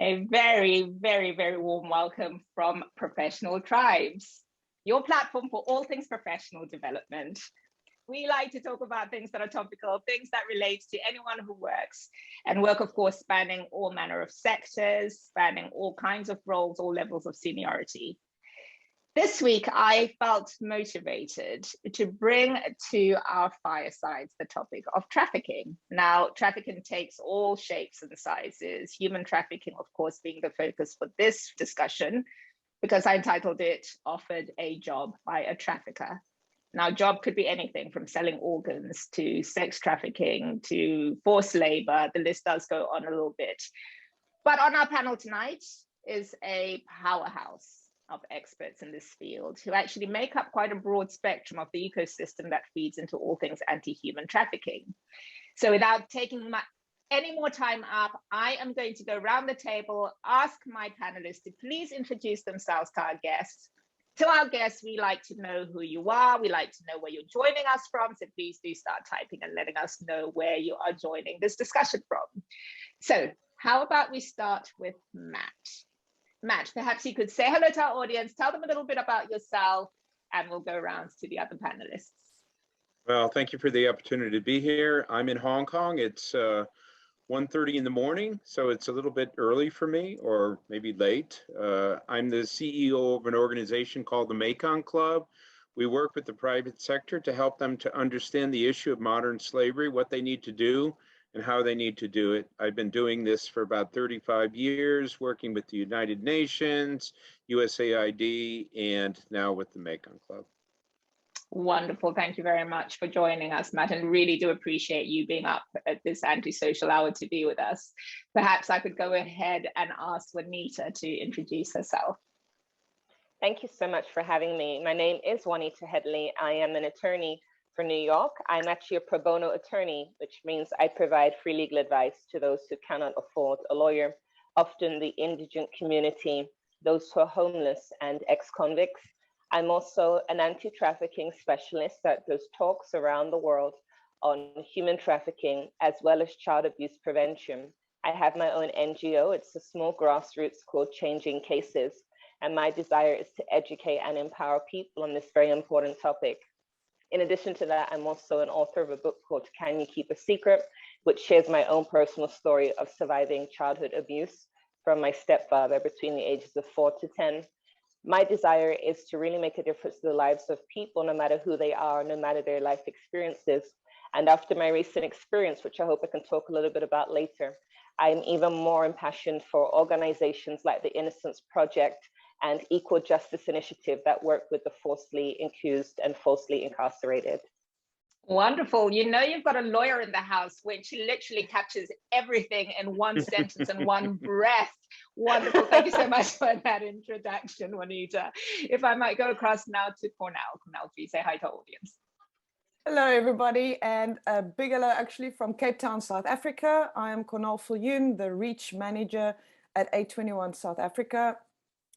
A very, very, very warm welcome from Professional Tribes, your platform for all things professional development. We like to talk about things that are topical, things that relate to anyone who works, and work, of course, spanning all manner of sectors, spanning all kinds of roles, all levels of seniority. This week, I felt motivated to bring to our firesides the topic of trafficking. Now, trafficking takes all shapes and sizes, human trafficking, of course, being the focus for this discussion, because I entitled it, Offered a Job by a Trafficker. Now, job could be anything from selling organs to sex trafficking to forced labor. The list does go on a little bit. But on our panel tonight is a powerhouse of experts in this field who actually make up quite a broad spectrum of the ecosystem that feeds into all things anti-human trafficking. So without taking any more time up, I am going to go around the table, ask my panelists to please introduce themselves to our guests. To our guests, we like to know who you are. We like to know where you're joining us from. So please do start typing and letting us know where you are joining this discussion from. So how about we start with Matt? Matt, perhaps you could say hello to our audience, tell them a little bit about yourself, and we'll go around to the other panelists. Well, thank you for the opportunity to be here. I'm in Hong Kong. It's 1:30 in the morning, so it's a little bit early for me, or maybe late. I'm the CEO of an organization called the Mekong Club. We work with the private sector to help them to understand the issue of modern slavery, what they need to do, and how they need to do it. I've been doing this for about 35 years, working with the United Nations, USAID, and now with the Mekong Club. Wonderful. Thank you very much for joining us, Matt, and really do appreciate you being up at this antisocial hour to be with us. Perhaps I could go ahead and ask Juanita to introduce herself. Thank you so much for having me. My name is Juanita Hedley. I am an attorney for New York. I'm actually a pro bono attorney, which means I provide free legal advice to those who cannot afford a lawyer, often the indigent community, those who are homeless and ex-convicts. I'm also an anti-trafficking specialist that does talks around the world on human trafficking as well as child abuse prevention. I have my own NGO. It's a small grassroots called Changing Cases. And my desire is to educate and empower people on this very important topic. In addition to that, I'm also an author of a book called Can You Keep a Secret, which shares my own personal story of surviving childhood abuse from my stepfather between the ages of 4 to 10. My desire is to really make a difference to the lives of people, no matter who they are, no matter their life experiences. And after my recent experience, which I hope I can talk a little bit about later, I'm even more impassioned for organizations like the Innocence Project and Equal Justice Initiative that work with the falsely accused and falsely incarcerated. Wonderful. You know, you've got a lawyer in the house, which literally captures everything in one sentence and one breath. Wonderful. Thank you so much for that introduction, Juanita. If I might go across now to Cornell. Cornell, please say hi to our audience. Hello, everybody, and a big hello actually from Cape Town, South Africa. I am Cornell Viljoen, the Reach Manager at A21 South Africa.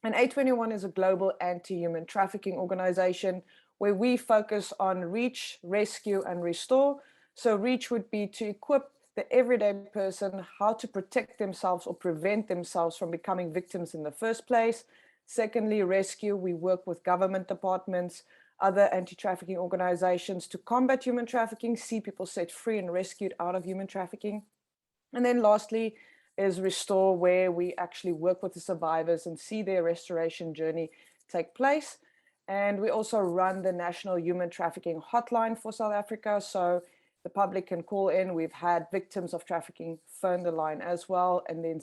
And A21 is a global anti-human trafficking organization where we focus on reach, rescue, and restore. So reach would be to equip the everyday person how to protect themselves or prevent themselves from becoming victims in the first place. Secondly, rescue, we work with government departments, other anti-trafficking organizations to combat human trafficking, see people set free and rescued out of human trafficking. And then lastly is restore, where we actually work with the survivors and see their restoration journey take place. And we also run the National Human Trafficking Hotline for South Africa. So the public can call in. We've had victims of trafficking phone the line as well, and then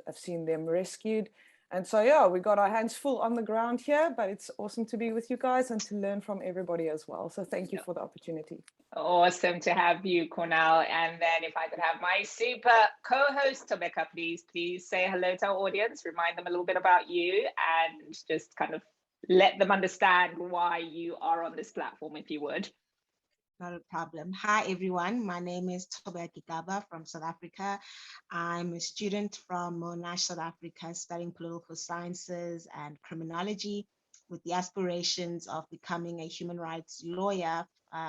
I've seen them rescued. And so, yeah, we got our hands full on the ground here, but it's awesome to be with you guys and to learn from everybody as well. So thank you for the opportunity. Awesome to have you, Cornell. And then if I could have my super co-host, Tobeka, please say hello to our audience, remind them a little bit about you, and just kind of let them understand why you are on this platform, if you would. Not a problem. Hi, everyone. My name is Tobeka Gaba from South Africa. I'm a student from Monash, South Africa, studying political sciences and criminology with the aspirations of becoming a human rights lawyer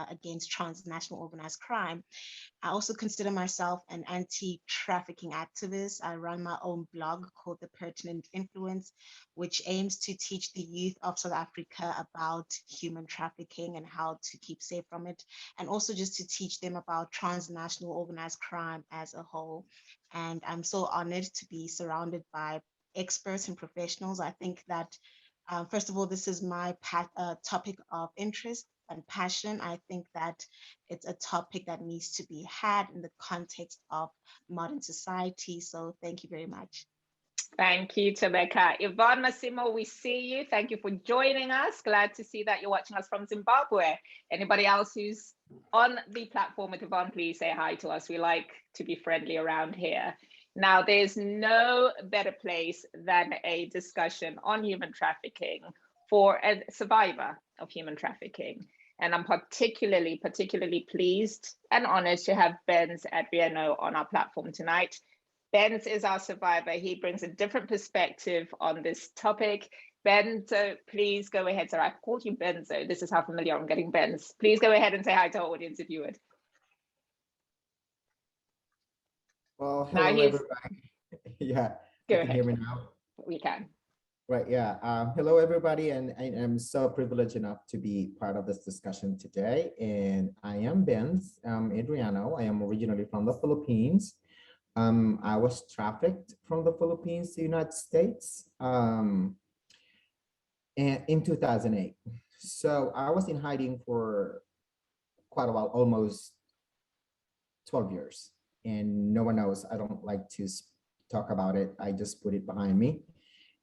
against transnational organized crime. I also consider myself an anti-trafficking activist. I run my own blog called The Pertinent Influence, which aims to teach the youth of South Africa about human trafficking and how to keep safe from it, and also just to teach them about transnational organized crime as a whole. And I'm so honored to be surrounded by experts and professionals. I think that, first of all, this is my topic of interest and passion. I think that it's a topic that needs to be had in the context of modern society. So thank you very much. Thank you, Tabeka. Yvonne Massimo, we see you. Thank you for joining us. Glad to see that you're watching us from Zimbabwe. Anybody else who's on the platform with Yvonne, please say hi to us. We like to be friendly around here. Now, there's no better place than a discussion on human trafficking for a survivor of human trafficking. And I'm particularly pleased and honored to have Benz Adriano on our platform tonight. Benz is our survivor. He brings a different perspective on this topic. Benzo, please go ahead. Sir, I've called you Benzo. This is how familiar I'm getting Benz. Please go ahead and say hi to our audience if you would. Well, hello everybody. Yeah, go you ahead. Can hear me now? We can. Right, yeah. Hello everybody, and I am so privileged enough to be part of this discussion today. And I am Benz Adriano. I am originally from the Philippines. I was trafficked from the Philippines to the United States and in 2008. So I was in hiding for quite a while, almost 12 years. And no one knows. I don't like to talk about it. I just put it behind me.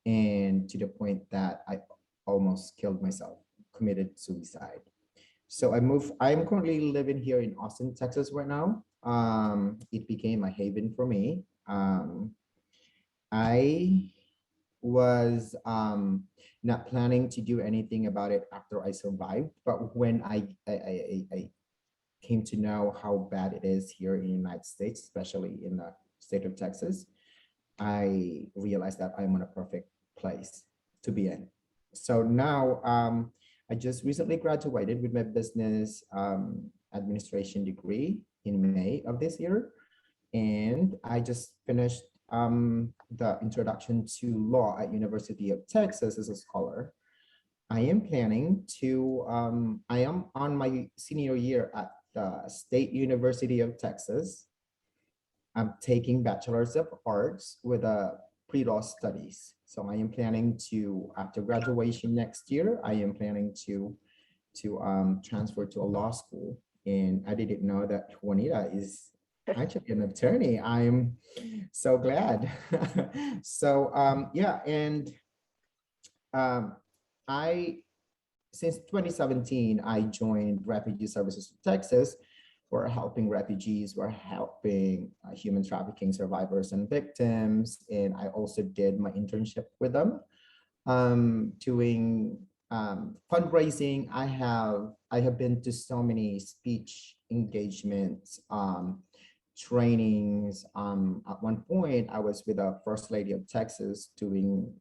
And to the point that I almost killed myself, committed suicide. So I'm currently living here in Austin, Texas right now. It became a haven for me. I was not planning to do anything about it after I survived, but when I came to know how bad it is here in the United States, especially in the state of Texas, I realized that I'm in a perfect place to be in. So now I just recently graduated with my business administration degree in May of this year. And I just finished the introduction to law at University of Texas as a scholar. I am planning to, I am on my senior year at the State University of Texas. I'm taking Bachelor's of Arts with a pre-law studies. So I am planning to, after graduation next year, I am planning to transfer to a law school. And I didn't know that Juanita is actually an attorney. I'm so glad. So yeah, and since 2017, I joined Refugee Services of Texas. We're helping refugees, we're helping human trafficking survivors and victims. And I also did my internship with them, doing fundraising. I have been to so many speech engagements, trainings. At one point, I was with the First Lady of Texas doing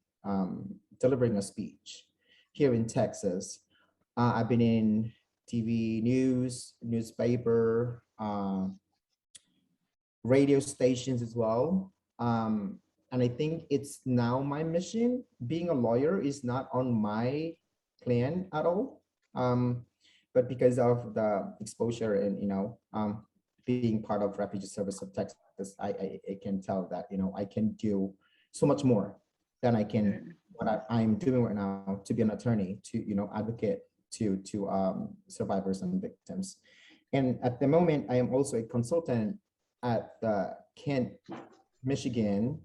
delivering a speech here in Texas. I've been in TV news, newspaper, radio stations as well. And I think it's now my mission. Being a lawyer is not on my plan at all. But because of the exposure and, being part of Refugee Service of Texas, I can tell that, I can do so much more than I can, what I'm doing right now, to be an attorney, to, advocate to survivors and victims. And at the moment, I am also a consultant at the Kent, Michigan,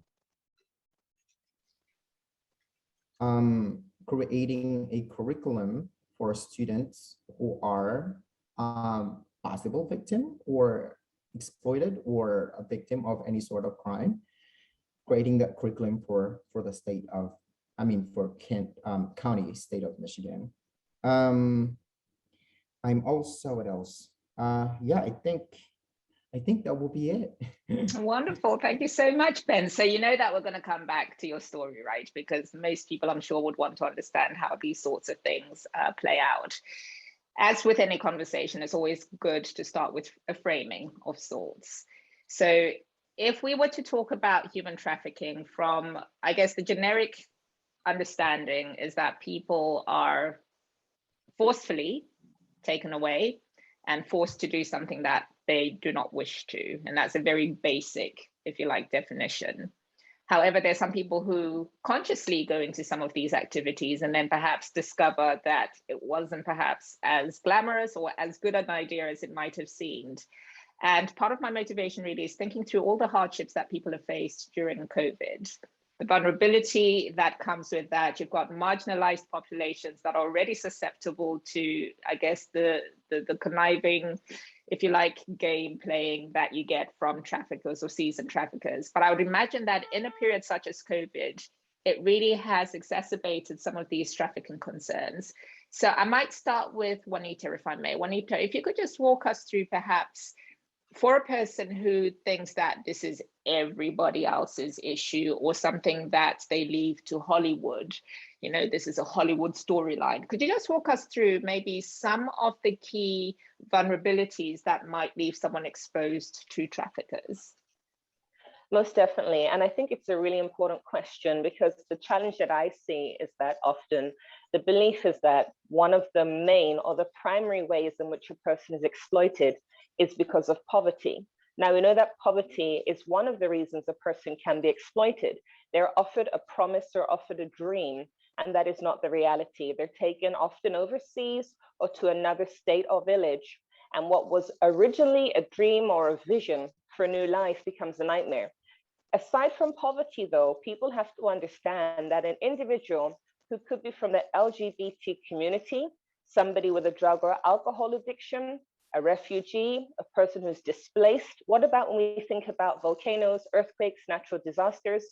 creating a curriculum for students who are possible victim or exploited or a victim of any sort of crime, creating that curriculum for the state of, for Kent County, state of Michigan. I'm also, what else? Yeah, I think that will be it. Wonderful. Thank you so much, Ben. So you know that we're going to come back to your story, right? Because most people, I'm sure, would want to understand how these sorts of things play out. as with any conversation, it's always good to start with a framing of sorts. So if we were to talk about human trafficking from, I guess, the generic understanding is that people are forcefully taken away and forced to do something that they do not wish to. And that's a very basic, if you like, definition. However, there's some people who consciously go into some of these activities and then perhaps discover that it wasn't perhaps as glamorous or as good an idea as it might have seemed. And part of my motivation really is thinking through all the hardships that people have faced during COVID, the vulnerability that comes with that. You've got marginalized populations that are already susceptible to, I guess, the conniving, if you like, game playing that you get from traffickers or seasoned traffickers. But I would imagine that in a period such as COVID, it really has exacerbated some of these trafficking concerns. So I might start with Juanita, if I may. Juanita, if you could just walk us through perhaps, for a person who thinks that this is everybody else's issue or something that they leave to Hollywood, you know, this is a Hollywood storyline. Could you just walk us through maybe some of the key vulnerabilities that might leave someone exposed to traffickers? Most definitely. And I think it's a really important question, because the challenge that I see is that often the belief is that one of the main or the primary ways in which a person is exploited is because of poverty. Now, we know that poverty is one of the reasons a person can be exploited. They're offered a promise or offered a dream, and that is not the reality. They're taken often overseas or to another state or village. And what was originally a dream or a vision for a new life becomes a nightmare. Aside from poverty, though, people have to understand that an individual who could be from the LGBT community, somebody with a drug or alcohol addiction, a refugee, a person who's displaced. What about when we think about volcanoes, earthquakes, natural disasters?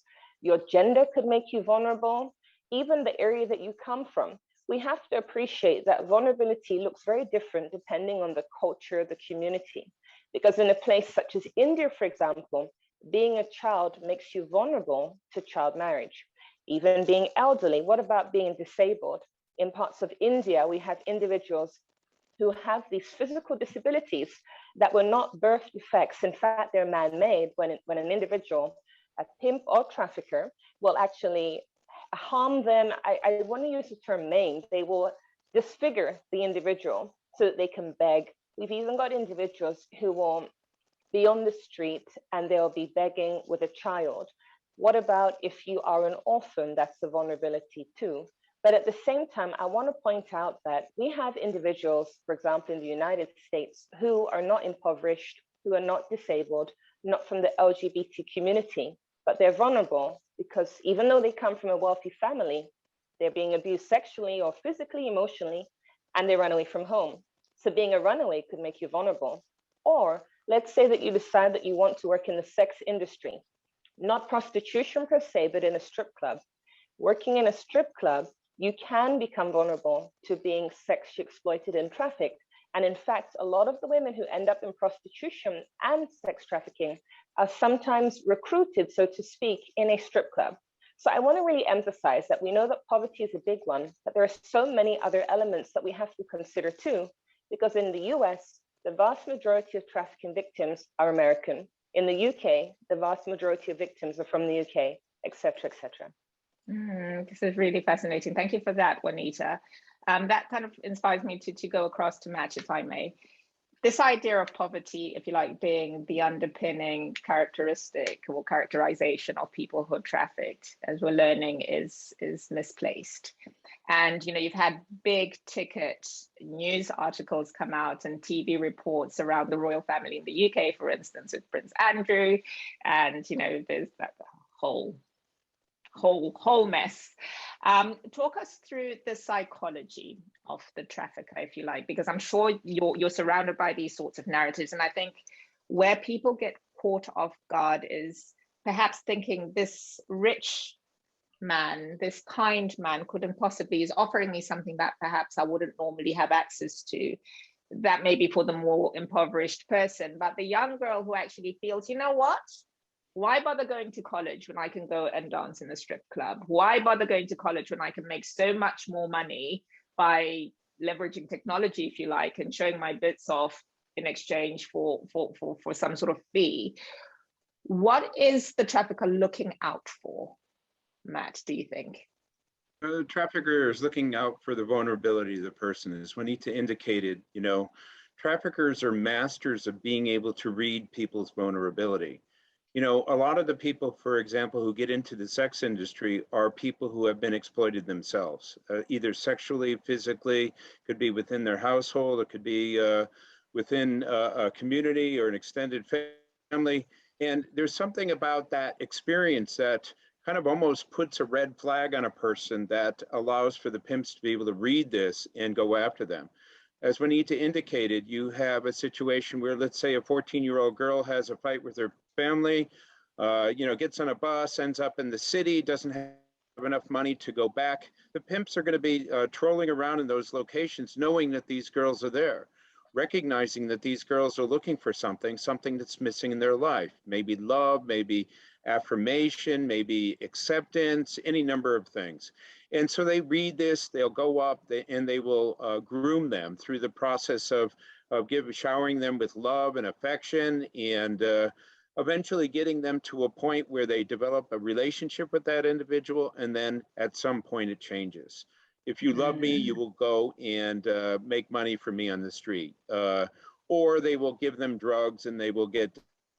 Your gender could make you vulnerable, even the area that you come from. We have to appreciate that vulnerability looks very different depending on the culture, the community. Because in a place such as India, for example, being a child makes you vulnerable to child marriage. Even being elderly, what about being disabled? In parts of India, we have individuals who have these physical disabilities that were not birth defects. In fact, they're man-made when an individual, a pimp or trafficker, will actually harm them. I want to use the term maim. They will disfigure the individual so that they can beg. We've even got individuals who will be on the street and they'll be begging with a child. What about if you are an orphan? That's a vulnerability too. But at the same time, I want to point out that we have individuals, for example, in the United States, who are not impoverished, who are not disabled, not from the LGBT community, but they're vulnerable because even though they come from a wealthy family, they're being abused sexually or physically, emotionally, and they run away from home. So being a runaway could make you vulnerable. Or let's say that you decide that you want to work in the sex industry, not prostitution per se, but in a strip club. Working in a strip club, you can become vulnerable to being sexually exploited and trafficked. And in fact, a lot of the women who end up in prostitution and sex trafficking are sometimes recruited, so to speak, in a strip club. So I want to really emphasize that we know that poverty is a big one, but there are so many other elements that we have to consider too, because in the US, the vast majority of trafficking victims are American. In the UK, the vast majority of victims are from the UK, et cetera, et cetera. This is really fascinating. Thank you for that, Juanita. That kind of inspires me to go across to Match, if I may. This idea of poverty, if you like, being the underpinning characteristic or characterization of people who are trafficked, as we're learning, is misplaced. And you know, you've had big ticket news articles come out and TV reports around the royal family in the UK, for instance, with Prince Andrew, and you know, there's that whole mess. Talk us through the psychology of the trafficker, if you like, because I'm sure you're surrounded by these sorts of narratives. And I think where people get caught off guard is perhaps thinking this rich man, this kind man couldn't possibly, is offering me something that perhaps I wouldn't normally have access to. That may be for the more impoverished person, but the young girl who actually feels, you know what? Why bother going to college when I can go and dance in a strip club? Why bother going to college when I can make so much more money by leveraging technology, if you like, and showing my bits off in exchange for some sort of fee. What is the trafficker looking out for, Matt, do you think? The trafficker is looking out for the vulnerability of the person. As Juanita indicated, you know, traffickers are masters of being able to read people's vulnerability. You know, a lot of the people, for example, who get into the sex industry are people who have been exploited themselves, either sexually, physically, could be within their household, it could be within a community or an extended family. And there's something about that experience that kind of almost puts a red flag on a person that allows for the pimps to be able to read this and go after them. As Juanita indicated, you have a situation where, let's say, a 14-year-old girl has a fight with her family, you know, gets on a bus, ends up in the city, doesn't have enough money to go back. The pimps are going to be trolling around in those locations, knowing that these girls are there, recognizing that these girls are looking for something that's missing in their life, maybe love, maybe affirmation, maybe acceptance, any number of things. And so they read this, they'll go up and they will groom them through the process of showering them with love and affection, and eventually getting them to a point where they develop a relationship with that individual, and then at some point it changes. If you love me, you will go and make money for me on the street. Or they will give them drugs and they will get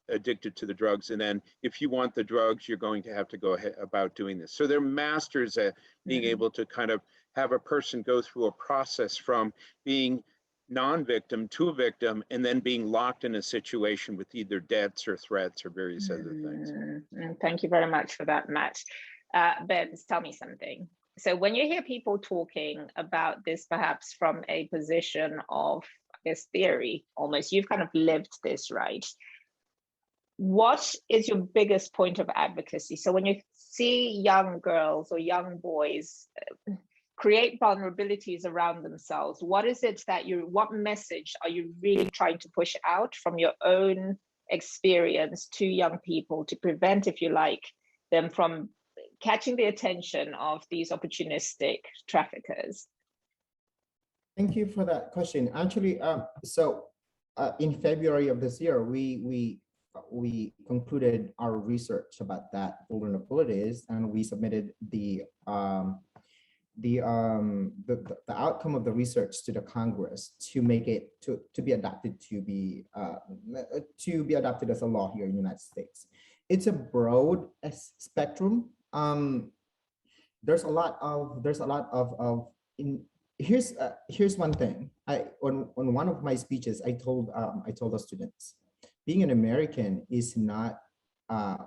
addicted to the drugs. And then if you want the drugs, you're going to have to go ahead about doing this. So they're masters at being able to kind of have a person go through a process from being non-victim to a victim, and then being locked in a situation with either debts or threats or various other things. Thank you very much for that, Matt. Benz, tell me something. So when you hear people talking about this, perhaps from a position of, I guess, theory, almost, you've kind of lived this, right? What is your biggest point of advocacy? So when you see young girls or young boys create vulnerabilities around themselves, what is it that what message are you really trying to push out from your own experience to young people to prevent, if you like, them from catching the attention of these opportunistic traffickers? Thank you for that question. Actually, in February of this year, we concluded our research about that vulnerabilities, and we submitted the outcome of the research to the Congress to make it to be adopted to be adopted as a law here in the United States. It's a broad spectrum. There's a lot of here's one thing. On one of my speeches, I told the students, being an American is not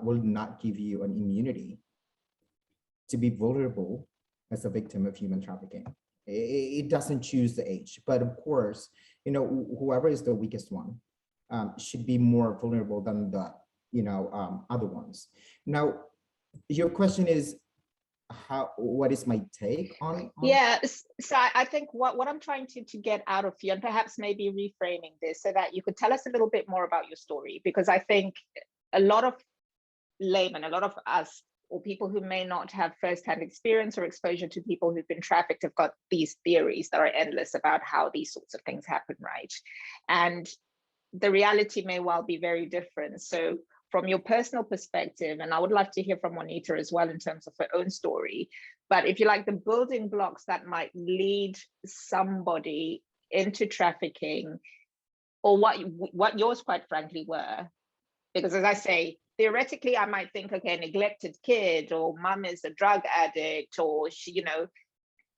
will not give you an immunity to be vulnerable as a victim of human trafficking. It doesn't choose the age, but of course, you know, whoever is the weakest one should be more vulnerable than the other ones. Now, your question is, what is my take on yeah, so I think what I'm trying to get out of you, and perhaps maybe reframing this so that you could tell us a little bit more about your story, because I think a lot of laymen, a lot of us, or people who may not have firsthand experience or exposure to people who've been trafficked, have got these theories that are endless about how these sorts of things happen, right? And the reality may well be very different. So from your personal perspective, and I would love to hear from Juanita as well in terms of her own story, but if you like, the building blocks that might lead somebody into trafficking, or what yours quite frankly were. Because as I say, theoretically, I might think, okay, neglected kid, or mum is a drug addict, or she,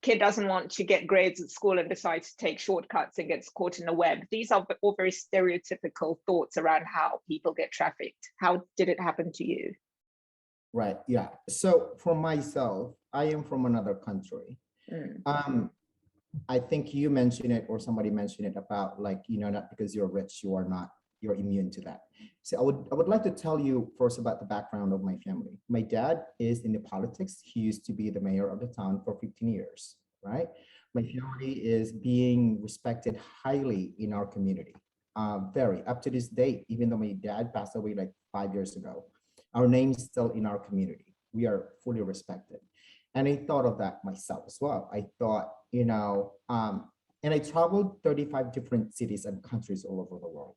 kid doesn't want to get grades at school and decides to take shortcuts and gets caught in the web. These are all very stereotypical thoughts around how people get trafficked. How did it happen to you? Right, yeah. So for myself, I am from another country. I think you mentioned it, or somebody mentioned it about, like, not because you're rich, you're immune to that. So I would like to tell you first about the background of my family. My dad is in the politics. He used to be the mayor of the town for 15 years, right? My family is being respected highly in our community, very up to this date, even though my dad passed away like 5 years ago. Our name is still in our community. We are fully respected. And I thought of that myself as well. I thought, And I traveled 35 different cities and countries all over the world.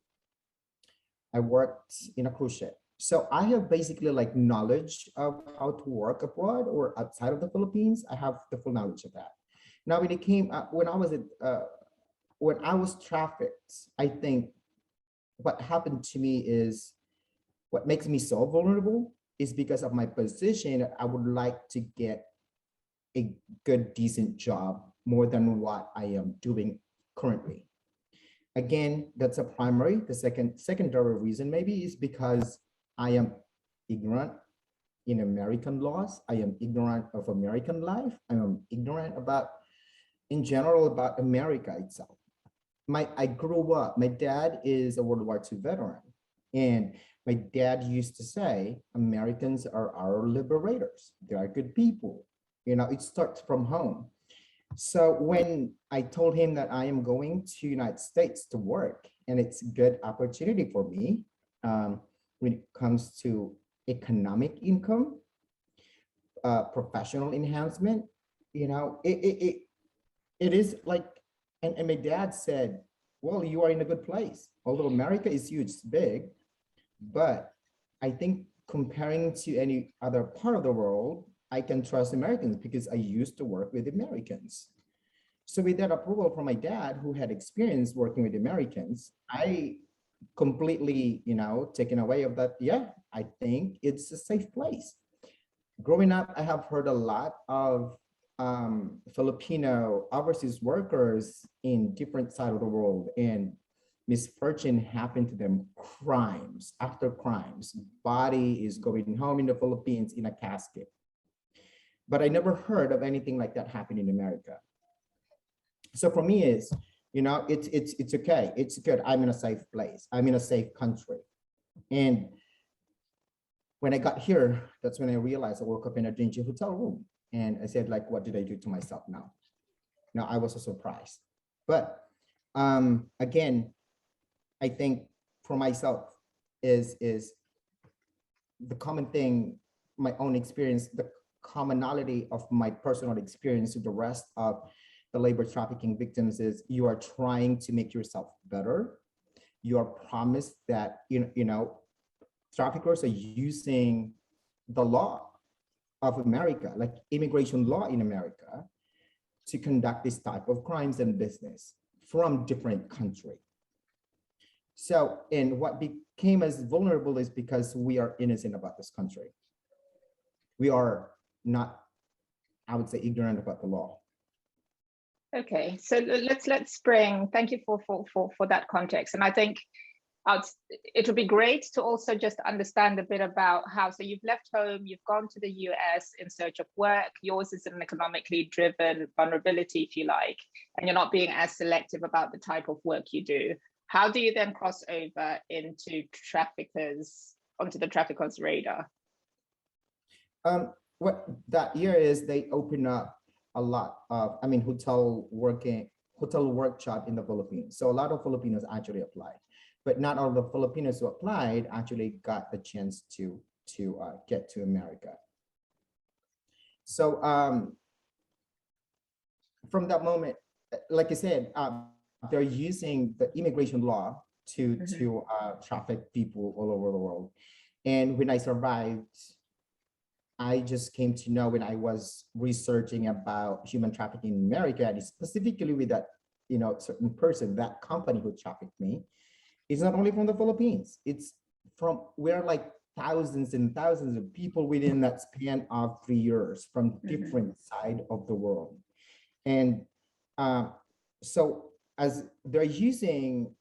I worked in a cruise ship. So I have basically like knowledge of how to work abroad or outside of the Philippines. I have the full knowledge of that. Now, when it came up, when I was trafficked, I think what happened to me is what makes me so vulnerable is because of my position. I would like to get a good, decent job more than what I am doing currently. Again, that's a primary. The secondary reason maybe is because I am ignorant in American laws. I am ignorant of American life. I am ignorant about, in general, about America itself. I grew up, my dad is a World War II veteran. And my dad used to say, Americans are our liberators. They are good people. You know, it starts from home. So when I told him that I am going to United States to work, and it's a good opportunity for me when it comes to economic income, professional enhancement, you know, it is like, and my dad said, well, you are in a good place. Although America is huge, it's big, but I think comparing to any other part of the world, I can trust Americans because I used to work with Americans. So with that approval from my dad, who had experience working with Americans, I completely, you know, taken away of that. Yeah, I think it's a safe place. Growing up, I have heard a lot of Filipino overseas workers in different sides of the world, and misfortune happened to them, crimes after crimes. Body is going home in the Philippines in a casket. But I never heard of anything like that happening in America. So for me, is, you know, it's okay. It's good. I'm in a safe place. I'm in a safe country. And when I got here, that's when I realized I woke up in a dingy hotel room. And I said, like, what did I do to myself now? Now, I was so surprised. But again, I think for myself is the common thing, my own experience, the commonality of my personal experience with the rest of the labor trafficking victims is you are trying to make yourself better. You are promised that, you know, traffickers are using the law of America, like immigration law in America, to conduct this type of crimes and business from different countries. So, and what became as vulnerable is because we are innocent about this country. We are not, I would say, ignorant about the law. Okay, so let's bring, thank you for that context. And I think it would be great to also just understand a bit about how, so you've left home, you've gone to the US in search of work, yours is an economically driven vulnerability, if you like, and you're not being as selective about the type of work you do. How do you then cross over into traffickers, onto the traffickers' radar? What that year is, they open up a lot of, I mean, hotel workshop in the Philippines. So a lot of Filipinos actually applied, but not all the Filipinos who applied actually got the chance to get to America. So from that moment, like I said, they're using the immigration law to traffic people all over the world. And when I survived, I just came to know when I was researching about human trafficking in America, and specifically with that, you know, certain person, that company who trafficked me, it's not only from the Philippines. It's from, we're like thousands and thousands of people within that span of 3 years from different side of the world. And so as they're using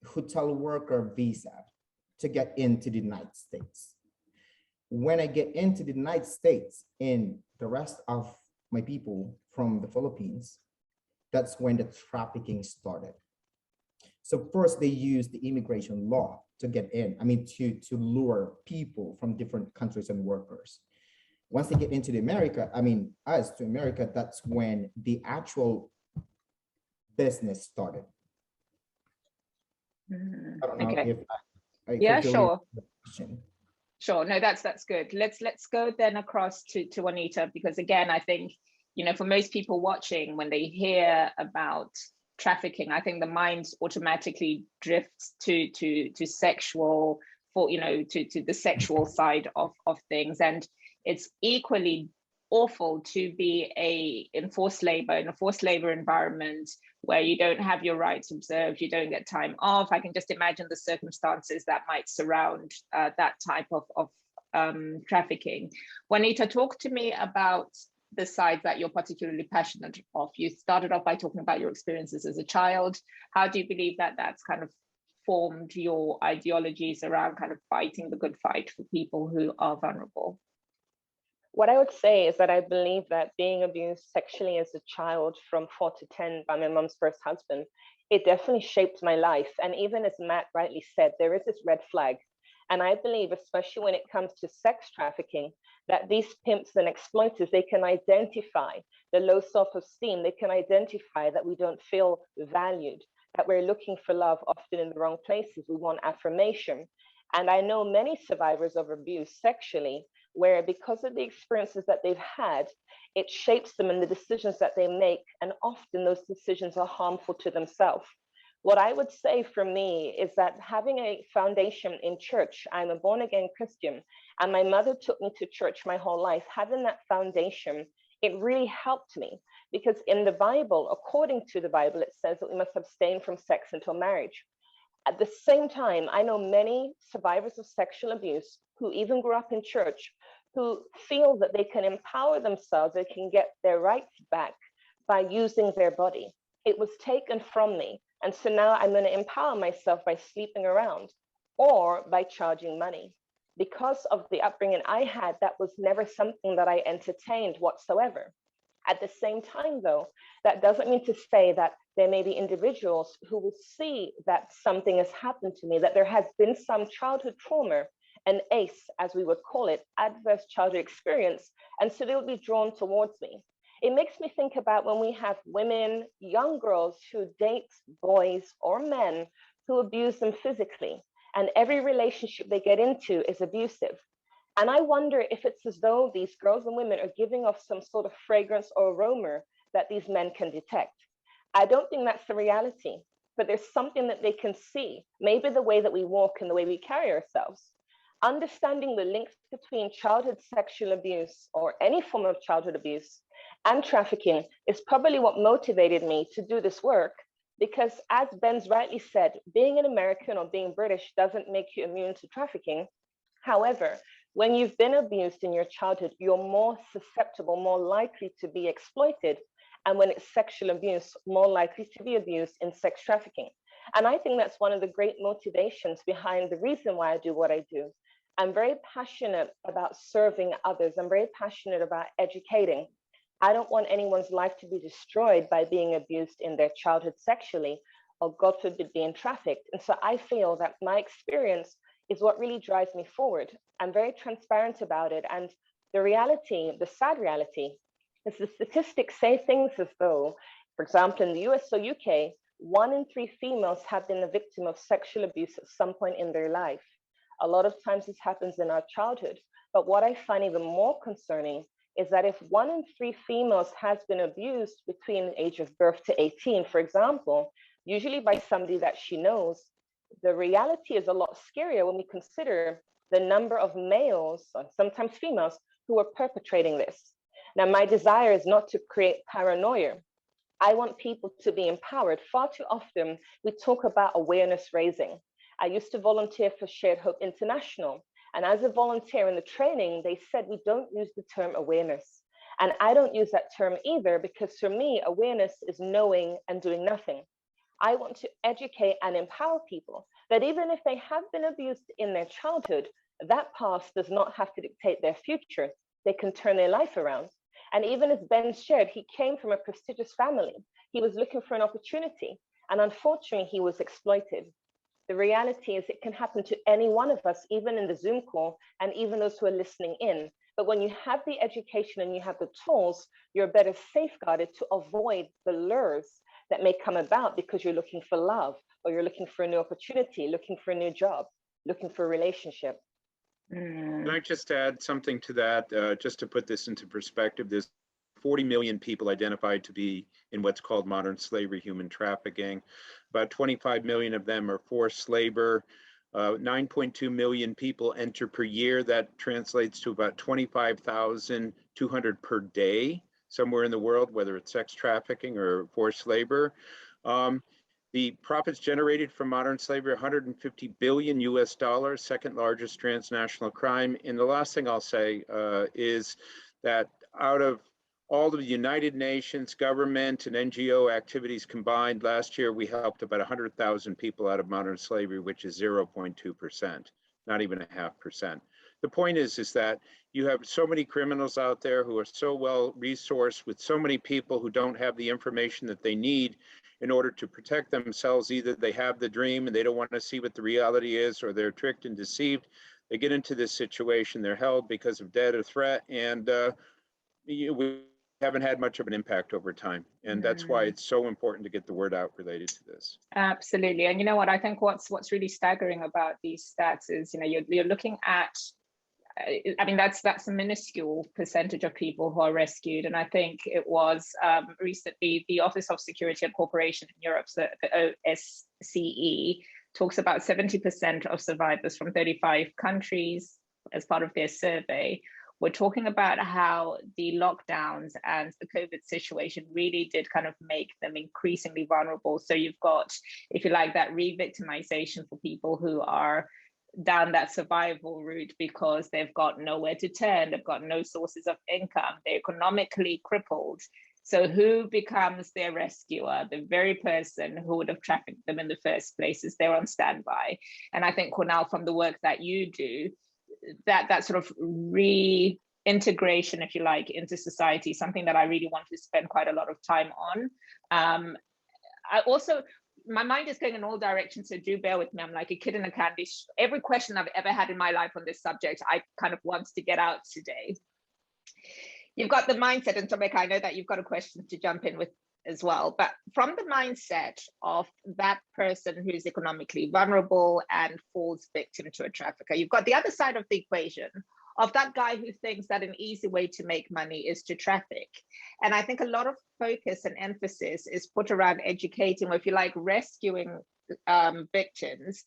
hotel worker visa to get into the United States. When I get into the United States and the rest of my people from the Philippines, that's when the trafficking started. So first they used the immigration law to get in, I mean, to lure people from different countries and workers. Once they get into the America, I mean, us to America, that's when the actual business started. I don't know if yeah, sure. Sure, no, that's good. Let's go then across to Juanita, because again, I think, you know, for most people watching, when they hear about trafficking, I think the mind automatically drifts to sexual, to the sexual side of things. And it's equally awful to be in a forced labor environment where you don't have your rights observed, you don't get time off. I can just imagine the circumstances that might surround that type of trafficking. Juanita, talk to me about the sides that you're particularly passionate of. You started off by talking about your experiences as a child. How do you believe that that's kind of formed your ideologies around kind of fighting the good fight for people who are vulnerable? What I would say is that I believe that being abused sexually as a child from 4 to 10 by my mom's first husband, it definitely shaped my life. And even as Matt rightly said, there is this red flag. And I believe, especially when it comes to sex trafficking, that these pimps and exploiters, they can identify the low self-esteem. They can identify that we don't feel valued, that we're looking for love often in the wrong places. We want affirmation. And I know many survivors of abuse sexually, where because of the experiences that they've had, it shapes them in the decisions that they make. And often those decisions are harmful to themselves. What I would say for me is that having a foundation in church, I'm a born again Christian, and my mother took me to church my whole life. Having that foundation, it really helped me, because in the Bible, according to the Bible, it says that we must abstain from sex until marriage. At the same time, I know many survivors of sexual abuse who even grew up in church, who feel that they can empower themselves, they can get their rights back by using their body. It was taken from me. And so now I'm going to empower myself by sleeping around or by charging money. Because of the upbringing I had, that was never something that I entertained whatsoever. At the same time, though, that doesn't mean to say that there may be individuals who will see that something has happened to me, that there has been some childhood trauma, an ACE, as we would call it, adverse childhood experience, and so they'll be drawn towards me. It makes me think about when we have women, young girls who date boys or men who abuse them physically, and every relationship they get into is abusive. And I wonder if it's as though these girls and women are giving off some sort of fragrance or aroma that these men can detect. I don't think that's the reality, but there's something that they can see, maybe the way that we walk and the way we carry ourselves. Understanding the links between childhood sexual abuse or any form of childhood abuse and trafficking is probably what motivated me to do this work, because as Ben's rightly said, being an American or being British doesn't make you immune to trafficking. However, when you've been abused in your childhood, you're more susceptible, more likely to be exploited. And when it's sexual abuse, more likely to be abused in sex trafficking. And I think that's one of the great motivations behind the reason why I do what I do. I'm very passionate about serving others. I'm very passionate about educating. I don't want anyone's life to be destroyed by being abused in their childhood sexually, or God forbid, being trafficked. And so I feel that my experience is what really drives me forward. I'm very transparent about it. And the reality, the sad reality, is the statistics say things as though, for example, in the US or UK, 1 in 3 females have been a victim of sexual abuse at some point in their life. A lot of times this happens in our childhood. But what I find even more concerning is that if 1 in 3 females has been abused between the age of birth to 18, for example, usually by somebody that she knows, the reality is a lot scarier when we consider the number of males, or sometimes females, who are perpetrating this. Now, my desire is not to create paranoia. I want people to be empowered. Far too often, we talk about awareness raising. I used to volunteer for Shared Hope International. And as a volunteer in the training, they said we don't use the term awareness. And I don't use that term either, because for me, awareness is knowing and doing nothing. I want to educate and empower people that even if they have been abused in their childhood, that past does not have to dictate their future. They can turn their life around. And even as Ben shared, he came from a prestigious family. He was looking for an opportunity. And unfortunately, he was exploited. The reality is it can happen to any one of us, even in the Zoom call, and even those who are listening in. But when you have the education and you have the tools, you're better safeguarded to avoid the lures that may come about because you're looking for love, or you're looking for a new opportunity, looking for a new job, looking for a relationship. Can I just add something to that, just to put this into perspective? This 40 million people identified to be in what's called modern slavery, human trafficking. About 25 million of them are forced labor. 9.2 million people enter per year. That translates to about 25,200 per day somewhere in the world, whether it's sex trafficking or forced labor. The profits generated from modern slavery, 150 billion US dollars, second largest transnational crime. And the last thing I'll say is that out of all of the United Nations, government, and NGO activities combined, last year we helped about 100,000 people out of modern slavery, which is 0.2%, not even a 0.5%. The point is that you have so many criminals out there who are so well resourced with so many people who don't have the information that they need in order to protect themselves. Either they have the dream and they don't want to see what the reality is, or they're tricked and deceived. They get into this situation, they're held because of debt or threat, and we haven't had much of an impact over time. And that's why it's so important to get the word out related to this. Absolutely. And you know what, I think what's really staggering about these stats is, you know, you're looking at, I mean, that's a minuscule percentage of people who are rescued. And I think it was recently the Office of Security and Cooperation in Europe, so the OSCE, talks about 70% of survivors from 35 countries as part of their survey. We're talking about how the lockdowns and the COVID situation really did kind of make them increasingly vulnerable. So you've got, if you like, that re-victimization for people who are down that survival route because they've got nowhere to turn, they've got no sources of income, they're economically crippled. So who becomes their rescuer? The very person who would have trafficked them in the first place is there on standby. And I think, Cornell, from the work that you do, that sort of reintegration, if you like, into society, something that I really want to spend quite a lot of time on. I also, my mind is going in all directions, so do bear with me. I'm like a kid in a candy store. Every question I've ever had in my life on this subject, I kind of want to get out today. You've got the mindset, and Tomeka, I know that you've got a question to jump in with as well, but from the mindset of that person who's economically vulnerable and falls victim to a trafficker, you've got the other side of the equation of that guy who thinks that an easy way to make money is to traffic. And I think a lot of focus and emphasis is put around educating, or if you like, rescuing victims.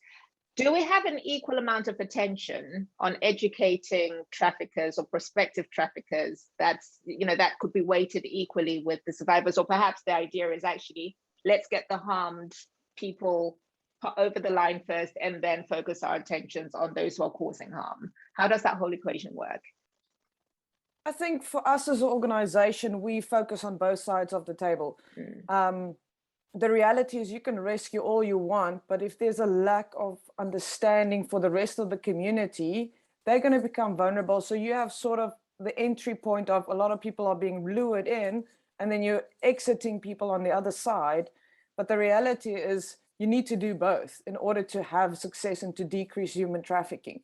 Do we have an equal amount of attention on educating traffickers or prospective traffickers that's, you know, that could be weighted equally with the survivors? Or perhaps the idea is actually, let's get the harmed people over the line first and then focus our attentions on those who are causing harm. How does that whole equation work? I think for us as an organization, we focus on both sides of the table. The reality is you can rescue all you want, but if there's a lack of understanding for the rest of the community, they're going to become vulnerable. So you have sort of the entry point of a lot of people are being lured in, and then you're exiting people on the other side. But the reality is you need to do both in order to have success and to decrease human trafficking.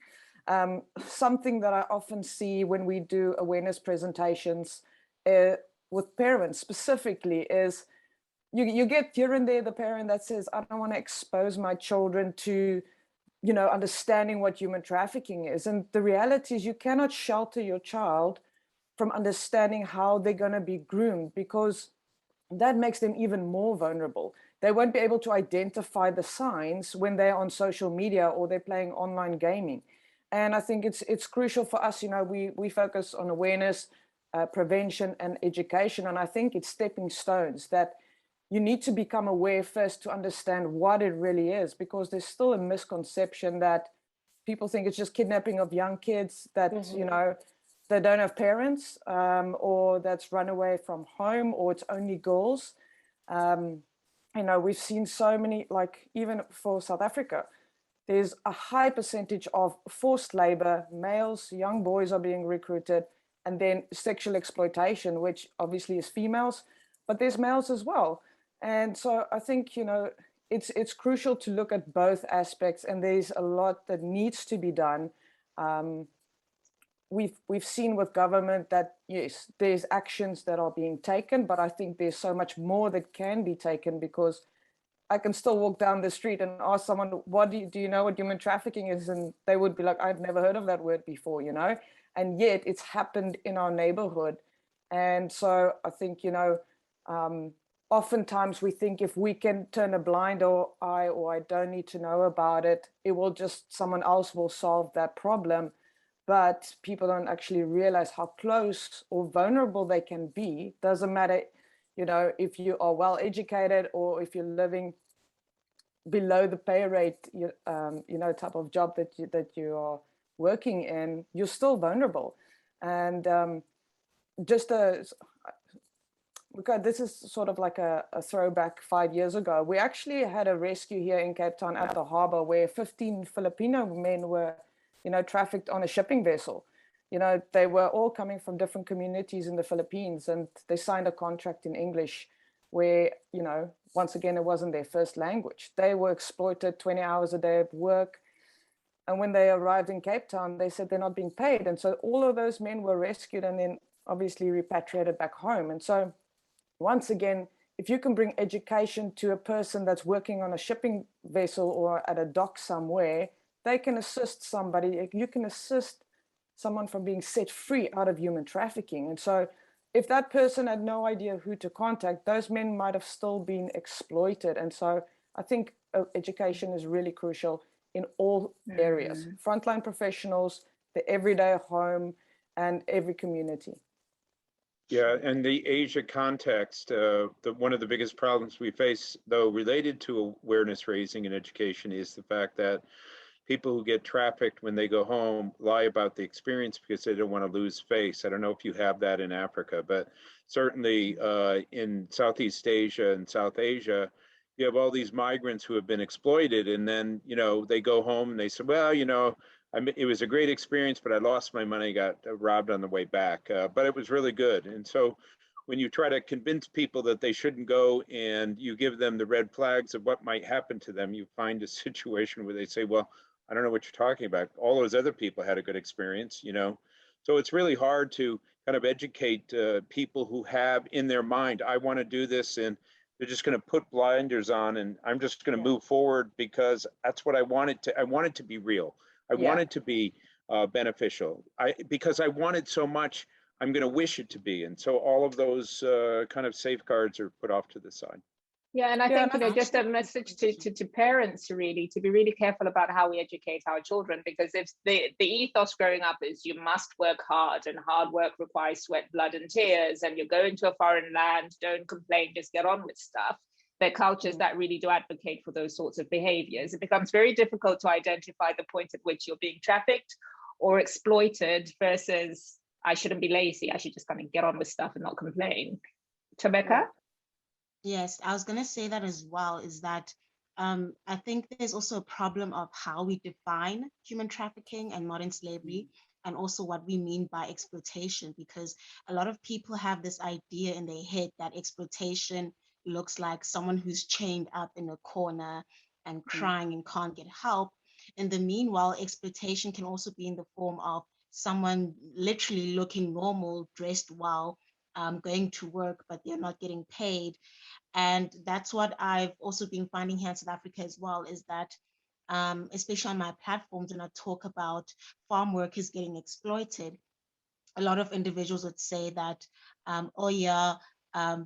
Something that I often see when we do awareness presentations with parents specifically is you get here and there the parent that says, I don't want to expose my children to, you know, understanding what human trafficking is. And the reality is you cannot shelter your child from understanding how they're going to be groomed, because that makes them even more vulnerable. They won't be able to identify the signs when they're on social media or they're playing online gaming. And I think it's crucial for us, you know, we focus on awareness, prevention and education. And I think it's stepping stones that you need to become aware first to understand what it really is, because there's still a misconception that people think it's just kidnapping of young kids that, you know, they don't have parents, or that's run away from home, or it's only girls. You know, we've seen so many, like even for South Africa, there's a high percentage of forced labor, males, young boys are being recruited, and then sexual exploitation, which obviously is females, but there's males as well. And so I think, you know, it's crucial to look at both aspects, and there's a lot that needs to be done. We've seen with government that, yes, there's actions that are being taken, but I think there's so much more that can be taken, because I can still walk down the street and ask someone, what do you know what human trafficking is? And they would be like, I've never heard of that word before, you know? And yet it's happened in our neighborhood. And so I think, oftentimes we think if we can turn a blind eye or I don't need to know about it, it will just, someone else will solve that problem. But people don't actually realize how close or vulnerable they can be. Doesn't matter, if you are well educated or if you're living below the pay rate, type of job that you are working in, you're still vulnerable. And this is sort of like a throwback 5 years ago. We actually had a rescue here in Cape Town at the harbor where 15 Filipino men were, trafficked on a shipping vessel. They were all coming from different communities in the Philippines, and they signed a contract in English where, once again, it wasn't their first language. They were exploited 20 hours a day of work. And when they arrived in Cape Town, they said they're not being paid. And so all of those men were rescued and then obviously repatriated back home. And so once again, if you can bring education to a person that's working on a shipping vessel or at a dock somewhere, they can assist somebody. You can assist someone from being set free out of human trafficking. And so if that person had no idea who to contact, those men might have still been exploited. And so I think education is really crucial in all areas, frontline professionals, the everyday home, and every community. Yeah, and the Asia context, one of the biggest problems we face, though, related to awareness raising and education is the fact that people who get trafficked when they go home lie about the experience because they don't want to lose face. I don't know if you have that in Africa, but certainly in Southeast Asia and South Asia, you have all these migrants who have been exploited, and then, they go home and they say, well, it was a great experience, but I lost my money, got robbed on the way back, but it was really good. And so when you try to convince people that they shouldn't go and you give them the red flags of what might happen to them, you find a situation where they say, well, I don't know what you're talking about. All those other people had a good experience, So it's really hard to kind of educate people who have in their mind, I want to do this, and they're just going to put blinders on, and I'm just going to move forward because that's what I want it to be real. I want it to be beneficial. Because I want it so much, I'm going to wish it to be. And so all of those kind of safeguards are put off to the side. Yeah, and I think, just a message to parents really, to be really careful about how we educate our children, because if the ethos growing up is you must work hard and hard work requires sweat, blood and tears, and you're going to a foreign land, don't complain, just get on with stuff. There are cultures that really do advocate for those sorts of behaviors. It becomes very difficult to identify the point at which you're being trafficked or exploited versus I shouldn't be lazy, I should just kind of get on with stuff and not complain. Trafficker? Yes, I was going to say that as well, is that I think there's also a problem of how we define human trafficking and modern slavery, and also what we mean by exploitation, because a lot of people have this idea in their head that exploitation looks like someone who's chained up in a corner and crying and can't get help. In the meanwhile, exploitation can also be in the form of someone literally looking normal, dressed well, going to work, but they're not getting paid. And that's what I've also been finding here in South Africa as well, is that especially on my platforms, when I talk about farm workers getting exploited, a lot of individuals would say that,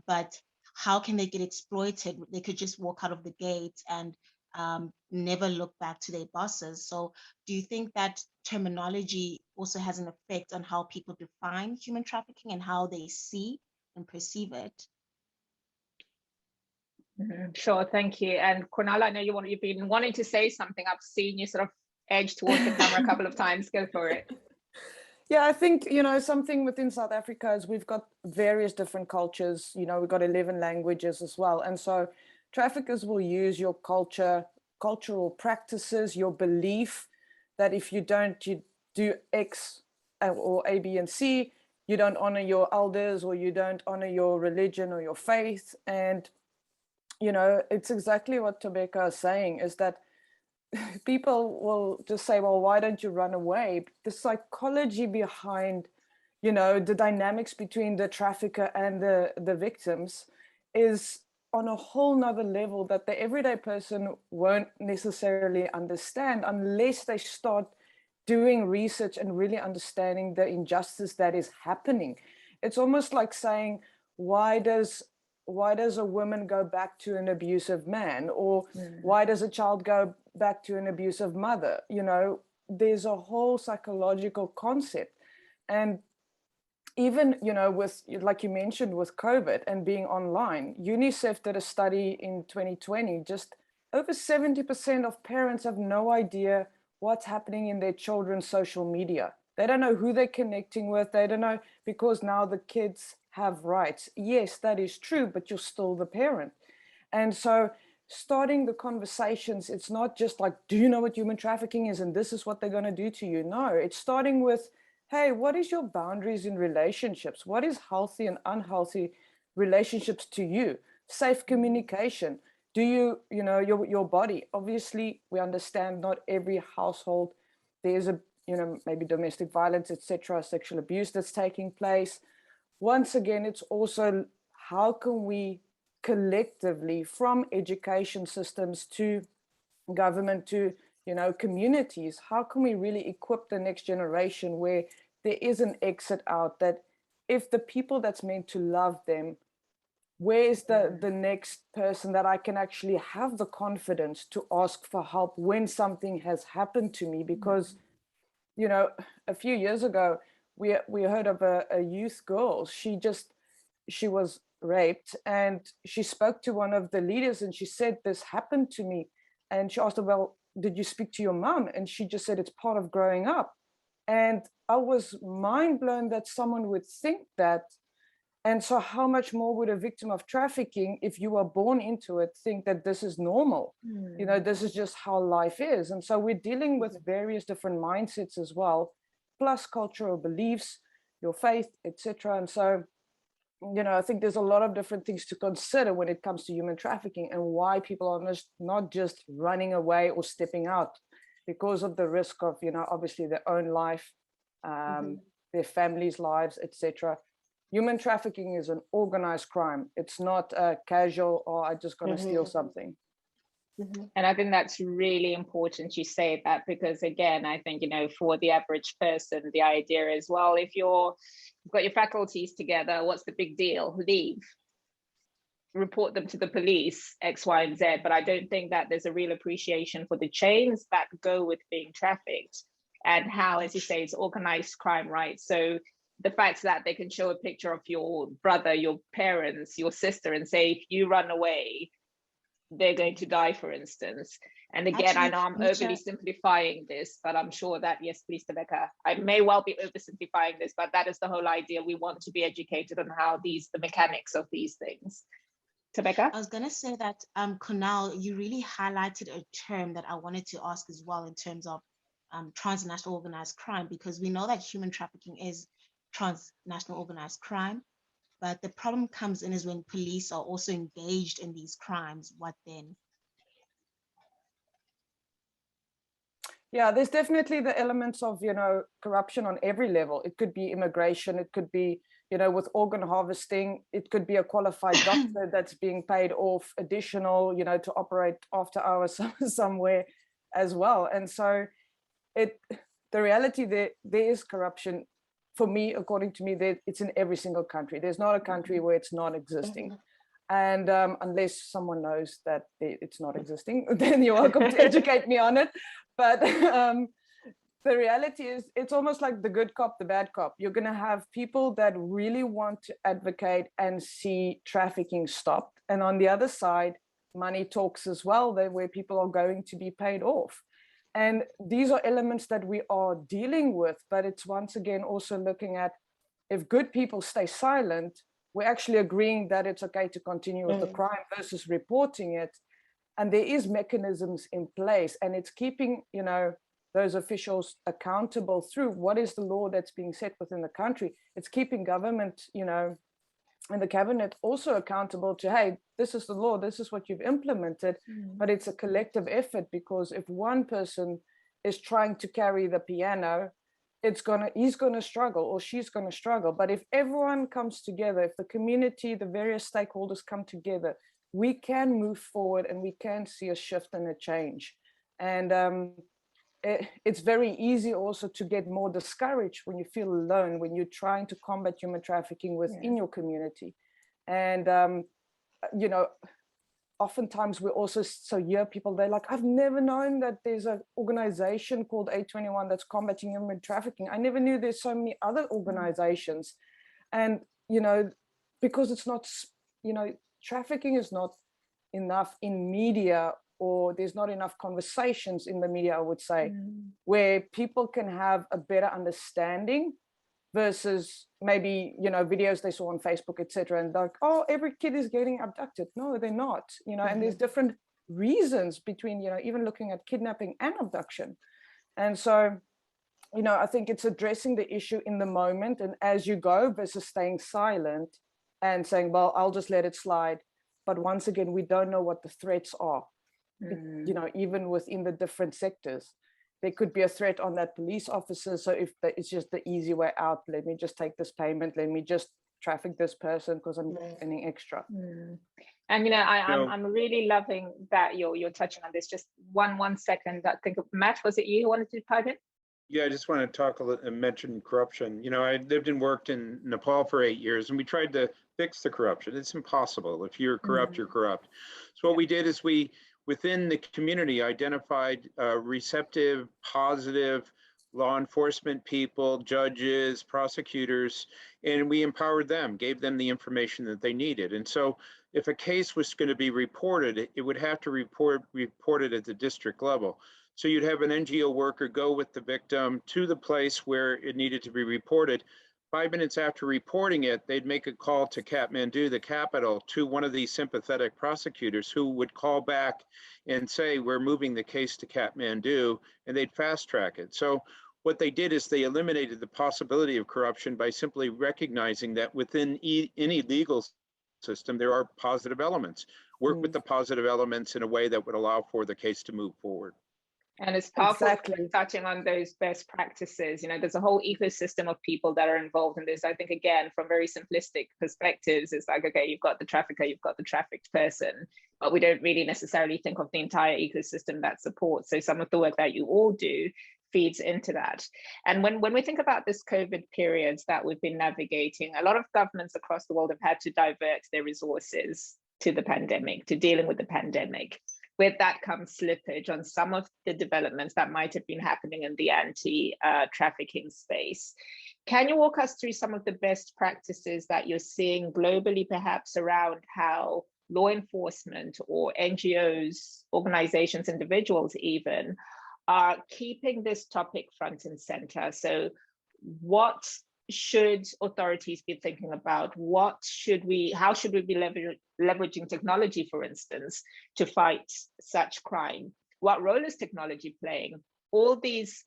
but how can they get exploited? They could just walk out of the gate and never look back to their bosses. So do you think that terminology also has an effect on how people define human trafficking and how they see and perceive it? Sure, thank you. And Cornala, I know you've been wanting to say something. I've seen you sort of edge towards the camera a couple of times. Go for it. Yeah, I think, something within South Africa is we've got various different cultures, we've got 11 languages as well. And so traffickers will use your cultural practices, your belief that if you do X or A, B, and C, you don't honor your elders, or you don't honor your religion or your faith. And it's exactly what Tabeka is saying, is that people will just say, well, why don't you run away? The psychology behind, the dynamics between the trafficker and the victims is on a whole nother level that the everyday person won't necessarily understand unless they start doing research and really understanding the injustice that is happening. it's almost like saying, why does a woman go back to an abusive man, or why does a child go back to an abusive mother? You know, there's a whole psychological concept. And even, you know, with, like you mentioned, with COVID and being online, UNICEF did a study in 2020, just over 70% of parents have no idea what's happening in their children's social media. They don't know who they're connecting with. They don't know, because now the kids have rights. Yes, that is true, but you're still the parent. And so starting the conversations, it's not just like, do you know what human trafficking is? And this is what they're going to do to you. No, it's starting with, hey, what is your boundaries in relationships? What is healthy and unhealthy relationships to you? Safe communication. Do you know, your body? Obviously, we understand not every household, there's a, you know, maybe domestic violence, etc., sexual abuse that's taking place. Once again, it's also how can we collectively, from education systems to government to, you know, communities, how can we really equip the next generation where there is an exit out, that if the people that's meant to love them, where's the next person that I can actually have the confidence to ask for help when something has happened to me? Because, you know, a few years ago, we heard of a youth girl. She was raped, and she spoke to one of the leaders and she said, this happened to me. And she asked her, well, did you speak to your mom? And she just said, it's part of growing up. And I was mind blown that someone would think that. And so how much more would a victim of trafficking, if you are born into it, think that this is normal? You know, this is just how life is. And so we're dealing with various different mindsets as well, plus cultural beliefs, your faith, etc. And so, you know, I think there's a lot of different things to consider when it comes to human trafficking, and why people are not just running away or stepping out because of the risk of, you know, obviously their own life, their families' lives, etc. Human trafficking is an organized crime. It's not a casual, or I just gonna steal something. And I think that's really important you say that, because again, I think, you know, for the average person, the idea is, well, if you've got your faculties together, what's the big deal? Leave, report them to the police, X, Y, and Z. But I don't think that there's a real appreciation for the chains that go with being trafficked, and how, as you say, it's organized crime, right? So the fact that they can show a picture of your brother, your parents, your sister, and say, if you run away, they're going to die, for instance. And again, I know I'm overly simplifying this, but I'm sure that, yes, please, Rebecca, I may well be oversimplifying this, but that is the whole idea. We want to be educated on how the mechanics of these things. Rebecca? I was going to say that, Kunal, you really highlighted a term that I wanted to ask as well in terms of transnational organized crime, because we know that human trafficking is transnational organized crime. But the problem comes in is when police are also engaged in these crimes. What then? Yeah, there's definitely the elements of, you know, corruption on every level. It could be immigration, it could be, you know, with organ harvesting, it could be a qualified doctor that's being paid off additional, you know, to operate after hours somewhere as well. And so the reality there is corruption. For me, according to me, it's in every single country. There's not a country where it's not existing. And unless someone knows that it's not existing, then you're welcome to educate me on it. But the reality is, it's almost like the good cop, the bad cop. You're going to have people that really want to advocate and see trafficking stopped. And on the other side, money talks as well, where people are going to be paid off. And these are elements that we are dealing with, but it's once again also looking at, if good people stay silent, we're actually agreeing that it's okay to continue with the crime versus reporting it. And there is mechanisms in place, and it's keeping, you know, those officials accountable through what is the law that's being set within the country. It's keeping government, you know, and the cabinet also accountable to, hey, this is the law, this is what you've implemented. But it's a collective effort, because if one person is trying to carry the piano, he's gonna struggle, or she's gonna struggle. But if everyone comes together, if the community, the various stakeholders come together, we can move forward and we can see a shift and a change. And it's very easy also to get more discouraged when you feel alone, when you're trying to combat human trafficking within your community. And, you know, oftentimes we also hear people, they're like, I've never known that there's an organization called A21 that's combating human trafficking. I never knew there's so many other organizations. And, you know, because it's not, you know, trafficking is not enough in media, or there's not enough conversations in the media, I would say, where people can have a better understanding versus maybe, you know, videos they saw on Facebook, etc. And like, oh, every kid is getting abducted. No, they're not, you know, and there's different reasons between, you know, even looking at kidnapping and abduction. And so, you know, I think it's addressing the issue in the moment and as you go versus staying silent and saying, well, I'll just let it slide. But once again, we don't know what the threats are. You know, even within the different sectors, there could be a threat on that police officer. So if it's just the easy way out, let me just take this payment, let me just traffic this person because I'm earning extra. And you know, I'm really loving that you're touching on this. Just one second. I think Matt, was it you who wanted to pipe in? Yeah, I just want to talk a little and mention corruption. You know, I lived and worked in Nepal for 8 years, and we tried to fix the corruption. It's impossible. If you're corrupt, you're corrupt. So what we did is we, within the community, identified receptive, positive law enforcement people, judges, prosecutors, and we empowered them, gave them the information that they needed. And so if a case was going to be reported, it would have to report it at the district level. So you'd have an NGO worker go with the victim to the place where it needed to be reported. 5 minutes after reporting it, they'd make a call to Kathmandu, the capital, to one of these sympathetic prosecutors who would call back and say, we're moving the case to Kathmandu, and they'd fast track it. So what they did is they eliminated the possibility of corruption by simply recognizing that within any legal system, there are positive elements. Work with the positive elements in a way that would allow for the case to move forward. And it's powerful touching on those best practices. You know, there's a whole ecosystem of people that are involved in this. I think, again, from very simplistic perspectives, it's like, okay, you've got the trafficker, you've got the trafficked person, but we don't really necessarily think of the entire ecosystem that supports. So some of the work that you all do feeds into that. And when we think about this COVID periods that we've been navigating, a lot of governments across the world have had to divert their resources to the pandemic, to dealing with the pandemic. With that comes slippage on some of the developments that might have been happening in the anti-trafficking space. Can you walk us through some of the best practices that you're seeing globally, perhaps around how law enforcement or NGOs, organizations, individuals even, are keeping this topic front and center? So what should authorities be thinking about? How should we be leveraging technology, for instance, to fight such crime? What role is technology playing? All these,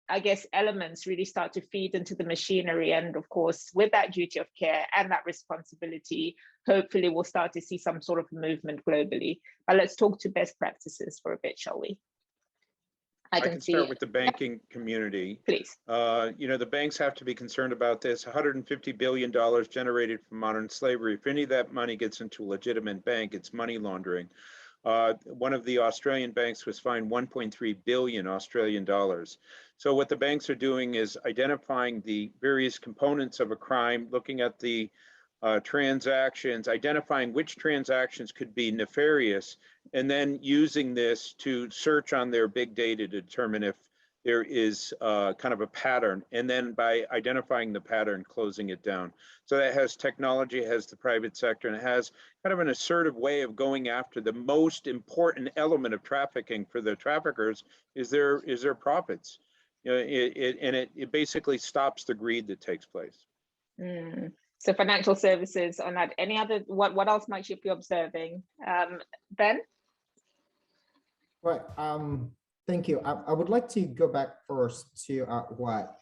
I guess, elements really start to feed into the machinery. And of course, with that duty of care and that responsibility, hopefully we'll start to see some sort of movement globally. But let's talk to best practices for a bit, shall we? I can start with the banking community. Please. You know, the banks have to be concerned about this. $150 billion generated from modern slavery. If any of that money gets into a legitimate bank, it's money laundering. One of the Australian banks was fined 1.3 billion Australian dollars. So what the banks are doing is identifying the various components of a crime, looking at the transactions, identifying which transactions could be nefarious, and then using this to search on their big data to determine if there is kind of a pattern, and then by identifying the pattern, closing it down. So that has technology, it has the private sector, and it has kind of an assertive way of going after the most important element of trafficking for the traffickers is their profits. You know, it basically stops the greed that takes place. So financial services on that. Any other, what else might you be observing? Ben? Right. Thank you. I would like to go back first to what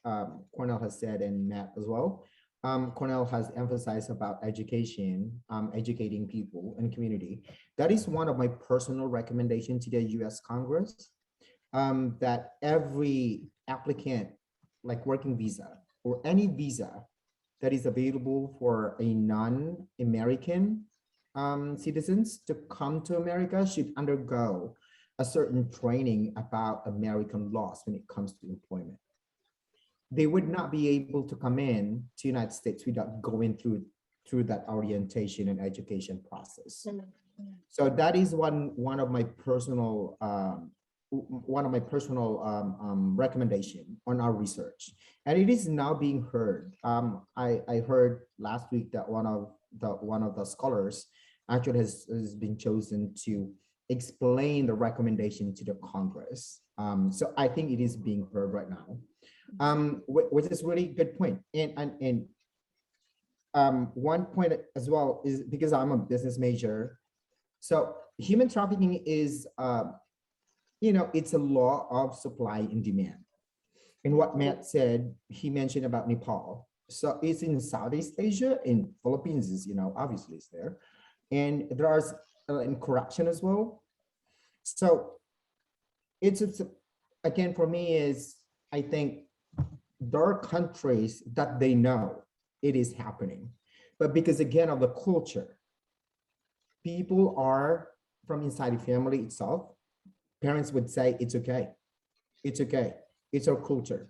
Cornell has said and Matt as well. Cornell has emphasized about education, educating people and community. That is one of my personal recommendations to the US Congress, that every applicant, like working visa or any visa that is available for a non-American citizens to come to America should undergo a certain training about American laws when it comes to employment. They would not be able to come in to United States without going through that orientation and education process. So that is one of my personal recommendation on our research, and it is now being heard. I heard last week that one of the scholars actually has been chosen to explain the recommendation to the Congress. So I think it is being heard right now, which is really good point. And one point as well is because I'm a business major. So human trafficking is, it's a law of supply and demand. And what Matt said, he mentioned about Nepal. So it's in Southeast Asia, in Philippines is, obviously it's there. And there's in corruption as well. So it's again, for me is, I think there are countries that they know it is happening, but because again of the culture, people are from inside the family itself. Parents would say, it's okay. It's okay. It's our culture.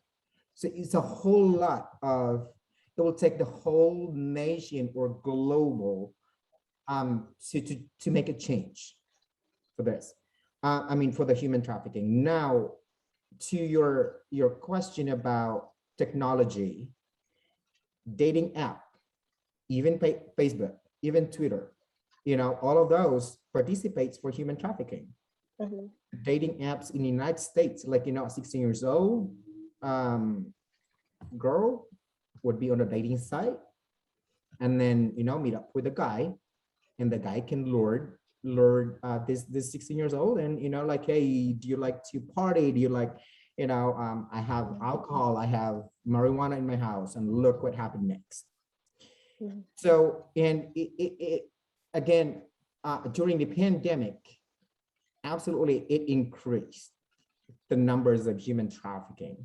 So it's a whole lot of, it will take the whole nation or global to make a change for this. For the human trafficking. Now, to your question about technology, dating app, even Facebook, even Twitter, all of those participates for human trafficking. Dating apps in the United States, like, 16 years old girl would be on a dating site and then, meet up with a guy, and the guy can lure this 16 years old and, like, hey, do you like to party? Do you like, I have alcohol, I have marijuana in my house, and look what happened next. So, and it again, during the pandemic, absolutely, it increased the numbers of human trafficking.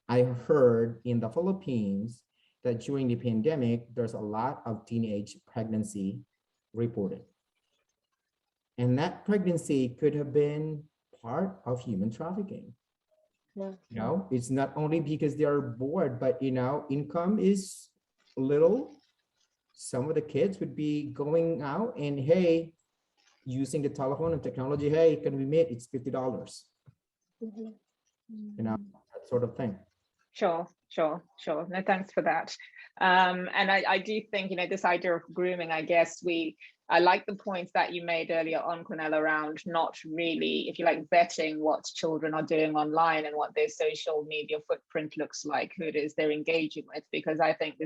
I heard in the Philippines that during the pandemic, there's a lot of teenage pregnancy reported. And that pregnancy could have been part of human trafficking. It's not only because they are bored, but, income is little. Some of the kids would be going out and, hey, using the telephone and technology, hey, can we meet? It's $50. That sort of thing. Sure. No, thanks for that. And I do think, this idea of grooming, I guess I like the points that you made earlier on, Cornell, around not really, if you like, vetting what children are doing online and what their social media footprint looks like, who it is they're engaging with, because I think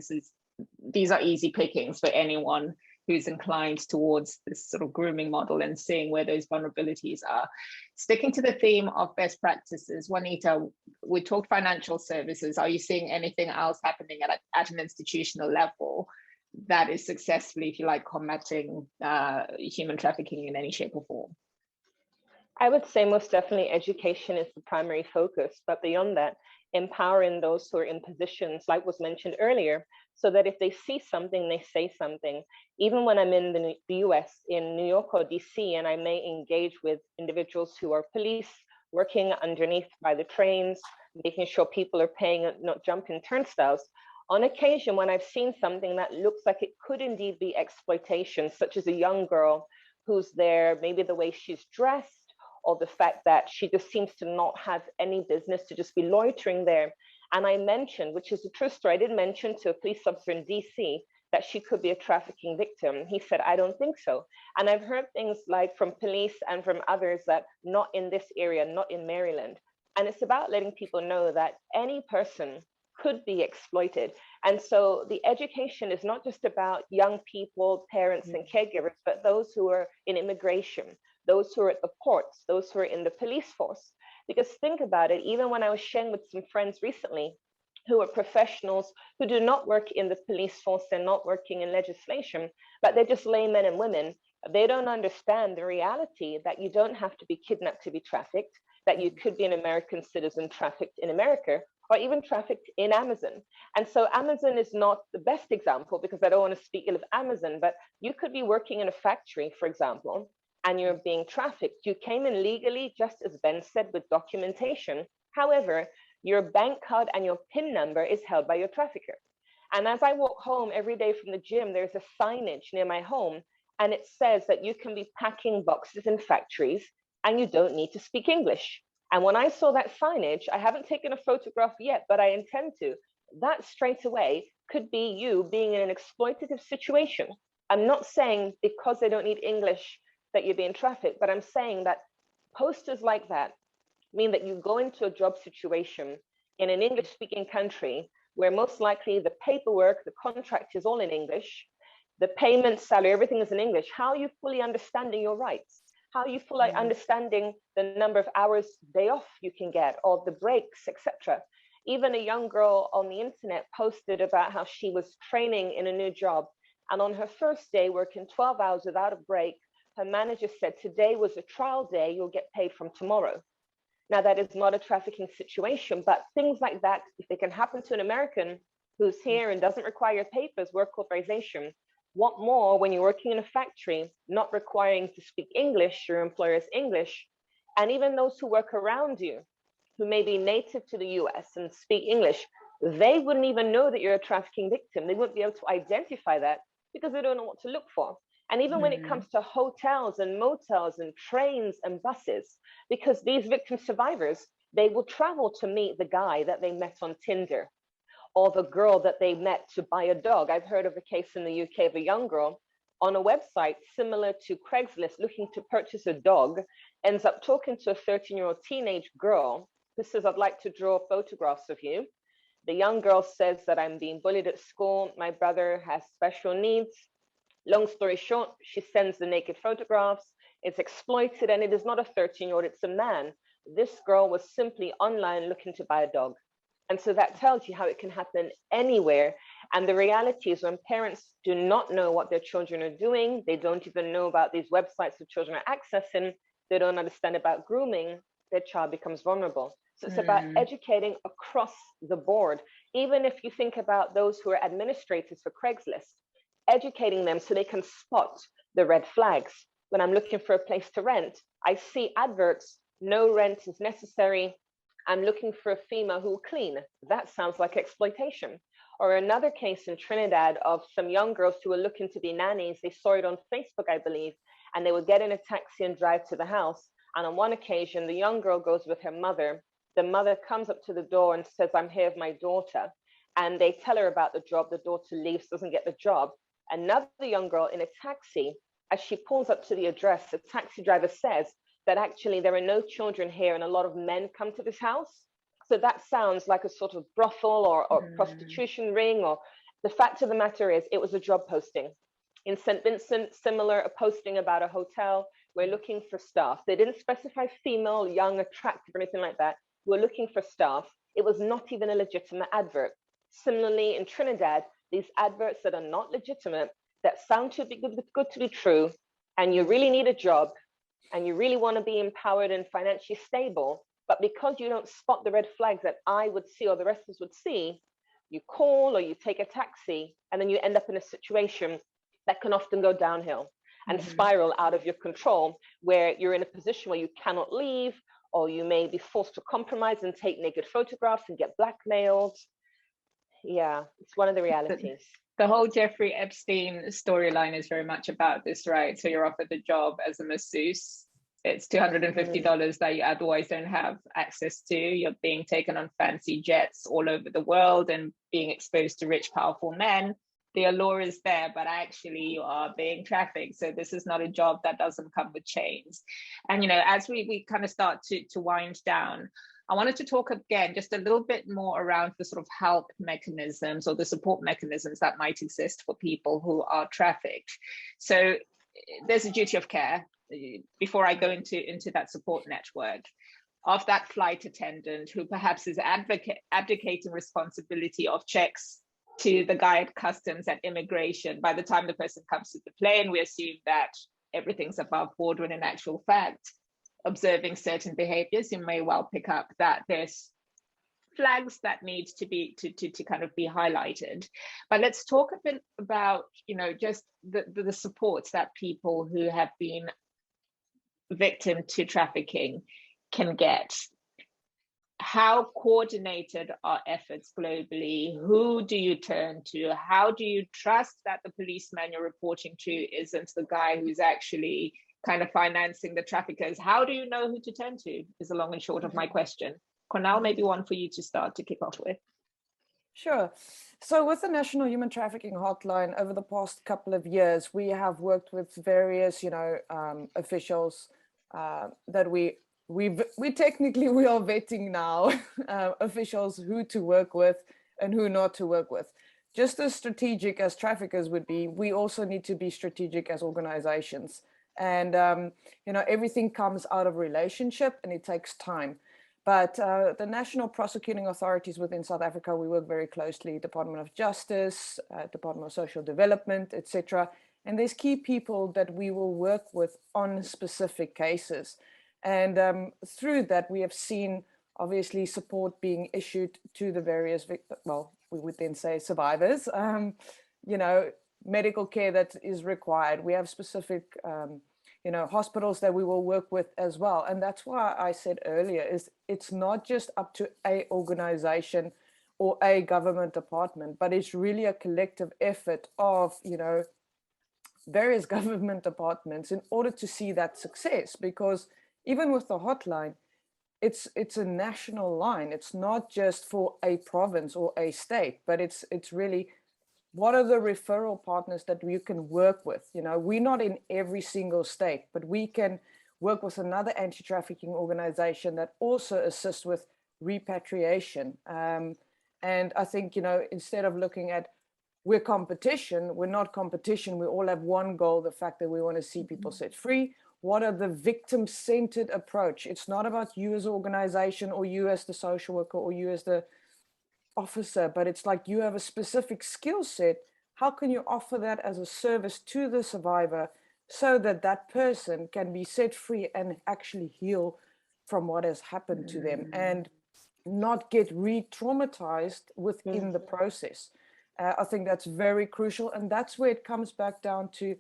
these are easy pickings for anyone who's inclined towards this sort of grooming model and seeing where those vulnerabilities are. Sticking to the theme of best practices, Juanita, we talked financial services. Are you seeing anything else happening at an institutional level that is successfully, if you like, combating human trafficking in any shape or form? I would say most definitely education is the primary focus, but beyond that, empowering those who are in positions, like was mentioned earlier, so that if they see something, they say something. Even when I'm in the US, in New York or DC, and I may engage with individuals who are police, working underneath by the trains, making sure people are paying, not jumping turnstiles. On occasion, when I've seen something that looks like it could indeed be exploitation, such as a young girl who's there, maybe the way she's dressed, or the fact that she just seems to not have any business to just be loitering there. And I mentioned, which is a true story, I did mention to a police officer in DC that she could be a trafficking victim. He said, I don't think so. And I've heard things like from police and from others that not in this area, not in Maryland. And it's about letting people know that any person could be exploited. And so the education is not just about young people, parents and caregivers, but those who are in immigration, those who are at the ports, those who are in the police force. Because think about it, even when I was sharing with some friends recently who are professionals who do not work in the police force, they're not working in legislation, but they're just laymen and women, they don't understand the reality that you don't have to be kidnapped to be trafficked, that you could be an American citizen trafficked in America, or even trafficked in Amazon. And so Amazon is not the best example because I don't want to speak ill of Amazon, but you could be working in a factory, for example, and you're being trafficked. You came in legally, just as Ben said, with documentation. However, your bank card and your PIN number is held by your trafficker. And as I walk home every day from the gym, there's a signage near my home, and it says that you can be packing boxes in factories and you don't need to speak English. And when I saw that signage, I haven't taken a photograph yet, but I intend to. That straight away could be you being in an exploitative situation. I'm not saying because they don't need English that you're being trafficked, but I'm saying that posters like that mean that you go into a job situation in an English-speaking country where most likely the paperwork, the contract is all in English, the payment, salary, everything is in English. How are you fully understanding your rights? How are you fully understanding the number of hours day off you can get, or the breaks, etc.? Even a young girl on the internet posted about how she was training in a new job, and on her first day working 12 hours without a break, her manager said, today was a trial day, you'll get paid from tomorrow. Now, that is not a trafficking situation, but things like that, if they can happen to an American who's here and doesn't require papers, work authorization, what more when you're working in a factory, not requiring to speak English, your employer's English, and even those who work around you, who may be native to the US and speak English, they wouldn't even know that you're a trafficking victim. They wouldn't be able to identify that because they don't know what to look for. And even when it comes to hotels and motels and trains and buses, because these victim survivors, they will travel to meet the guy that they met on Tinder or the girl that they met to buy a dog. I've heard of a case in the UK of a young girl on a website similar to Craigslist looking to purchase a dog, ends up talking to a 13-year-old teenage girl who says, I'd like to draw photographs of you. The young girl says that I'm being bullied at school. My brother has special needs. Long story short, she sends the naked photographs. It's exploited, and it is not a 13-year-old, it's a man. This girl was simply online looking to buy a dog. And so that tells you how it can happen anywhere. And the reality is when parents do not know what their children are doing, they don't even know about these websites that children are accessing, they don't understand about grooming, their child becomes vulnerable. So it's about educating across the board. Even if you think about those who are administrators for Craigslist, educating them so they can spot the red flags. When I'm looking for a place to rent, I see adverts, no rent is necessary. I'm looking for a female who will clean. That sounds like exploitation. Or another case in Trinidad of some young girls who were looking to be nannies. They saw it on Facebook, I believe, and they would get in a taxi and drive to the house. And on one occasion, the young girl goes with her mother. The mother comes up to the door and says, I'm here with my daughter. And they tell her about the job. The daughter leaves, doesn't get the job. Another young girl in a taxi, as she pulls up to the address, the taxi driver says that actually there are no children here and a lot of men come to this house. So that sounds like a sort of brothel or prostitution ring. Or the fact of the matter is it was a job posting. In St. Vincent, similar, a posting about a hotel. We're looking for staff. They didn't specify female, young, attractive, or anything like that. We're looking for staff. It was not even a legitimate advert. Similarly, in Trinidad, these adverts that are not legitimate, that sound too good to be true, and you really need a job, and you really want to be empowered and financially stable, but because you don't spot the red flags that I would see or the rest of us would see, you call or you take a taxi, and then you end up in a situation that can often go downhill and spiral out of your control, where you're in a position where you cannot leave, or you may be forced to compromise and take naked photographs and get blackmailed. Yeah, it's one of the realities. The whole Jeffrey Epstein storyline is very much about this, right? So you're offered the job as a masseuse. It's $250 that you otherwise don't have access to. You're being taken on fancy jets all over the world and being exposed to rich, powerful men. The allure is there, but actually you are being trafficked. So this is not a job that doesn't come with chains. And, you know, as we kind of start to wind down, I wanted to talk again just a little bit more around the sort of help mechanisms or the support mechanisms that might exist for people who are trafficked. So there's a duty of care before I go into that support network of that flight attendant who perhaps is abdicating responsibility of checks to the guy at customs, at immigration. By the time the person comes to the plane, we assume that everything's above board, when in actual fact, observing certain behaviors, you may well pick up that there's flags that need to be to kind of be highlighted. But let's talk a bit about, you know, just the supports that people who have been victim to trafficking can get. How coordinated are efforts globally? Who do you turn to? How do you trust that the policeman you're reporting to isn't the guy who's actually kind of financing the traffickers? How do you know who to turn to is the long and short of my question. Cornell, maybe one for you to start to kick off with. Sure. So with the National Human Trafficking Hotline, over the past couple of years, we have worked with various, officials that we are vetting now, officials who to work with and who not to work with. Just as strategic as traffickers would be, we also need to be strategic as organizations. And, everything comes out of relationship and it takes time. But the national prosecuting authorities within South Africa, we work very closely, Department of Justice, Department of Social Development, etc. And there's key people that we will work with on specific cases. And through that, we have seen, obviously, support being issued to the various victims, well, we would then say survivors, medical care that is required. We have specific hospitals that we will work with as well. And that's why I said earlier, is it's not just up to a organization or a government department, but it's really a collective effort of, various government departments in order to see that success. Because even with the hotline, it's a national line. It's not just for a province or a state, but it's really, what are the referral partners that you can work with? We're not in every single state, but we can work with another anti-trafficking organization that also assists with repatriation. And I think, instead of looking at we're competition, we're not competition. We all have one goal, the fact that we want to see people set free. What are the victim-centered approach? It's not about you as an organization or you as the social worker or you as the officer, but it's like you have a specific skill set. How can you offer that as a service to the survivor so that that person can be set free and actually heal from what has happened to them and not get re-traumatized within the process? I think that's very crucial. And that's where it comes back down to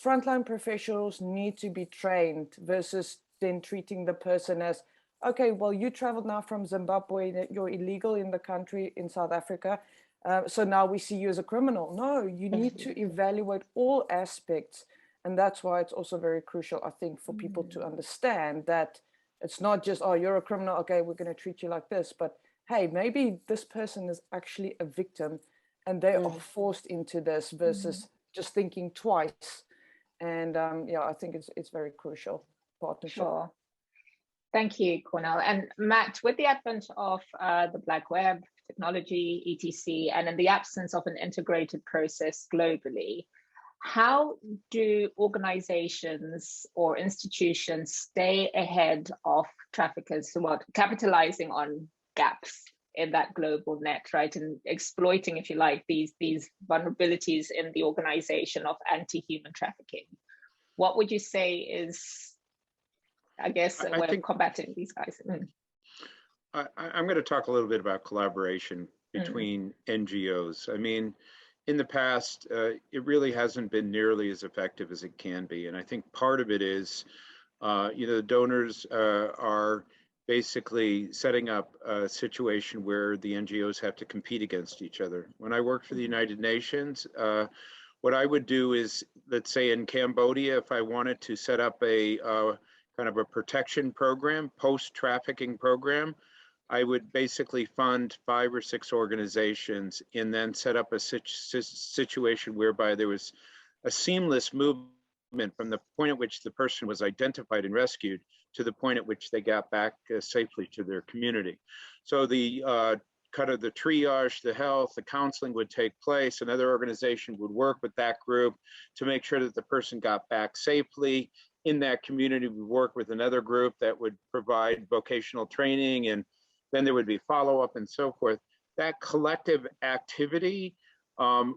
frontline professionals need to be trained versus then treating the person as, okay, well, you traveled now from Zimbabwe, you're illegal in the country, in South Africa, so now we see you as a criminal. No, you need to evaluate all aspects. And that's why it's also very crucial, I think, for people to understand that it's not just, oh, you're a criminal, okay, we're going to treat you like this. But hey, maybe this person is actually a victim and they are forced into this versus just thinking twice. And I think it's very crucial partnership. Sure. Thank you, Cornell. And Matt, with the advent of the Black Web, technology, etc., and in the absence of an integrated process globally, how do organizations or institutions stay ahead of traffickers who are capitalizing on gaps in that global net, right? And exploiting, if you like, these vulnerabilities in the organization of anti-human trafficking? What would you say is, I guess, a way of combating these guys? I'm going to talk a little bit about collaboration between NGOs. I mean, in the past, it really hasn't been nearly as effective as it can be. And I think part of it is, the donors are basically setting up a situation where the NGOs have to compete against each other. When I worked for the United Nations, what I would do is, let's say in Cambodia, if I wanted to set up a kind of a protection program, post-trafficking program, I would basically fund 5 or 6 organizations and then set up a situation whereby there was a seamless movement from the point at which the person was identified and rescued to the point at which they got back safely to their community. So the kind of the triage, the health, the counseling would take place. Another organization would work with that group to make sure that the person got back safely. In that community, we work with another group that would provide vocational training, and then there would be follow-up and so forth. That collective activity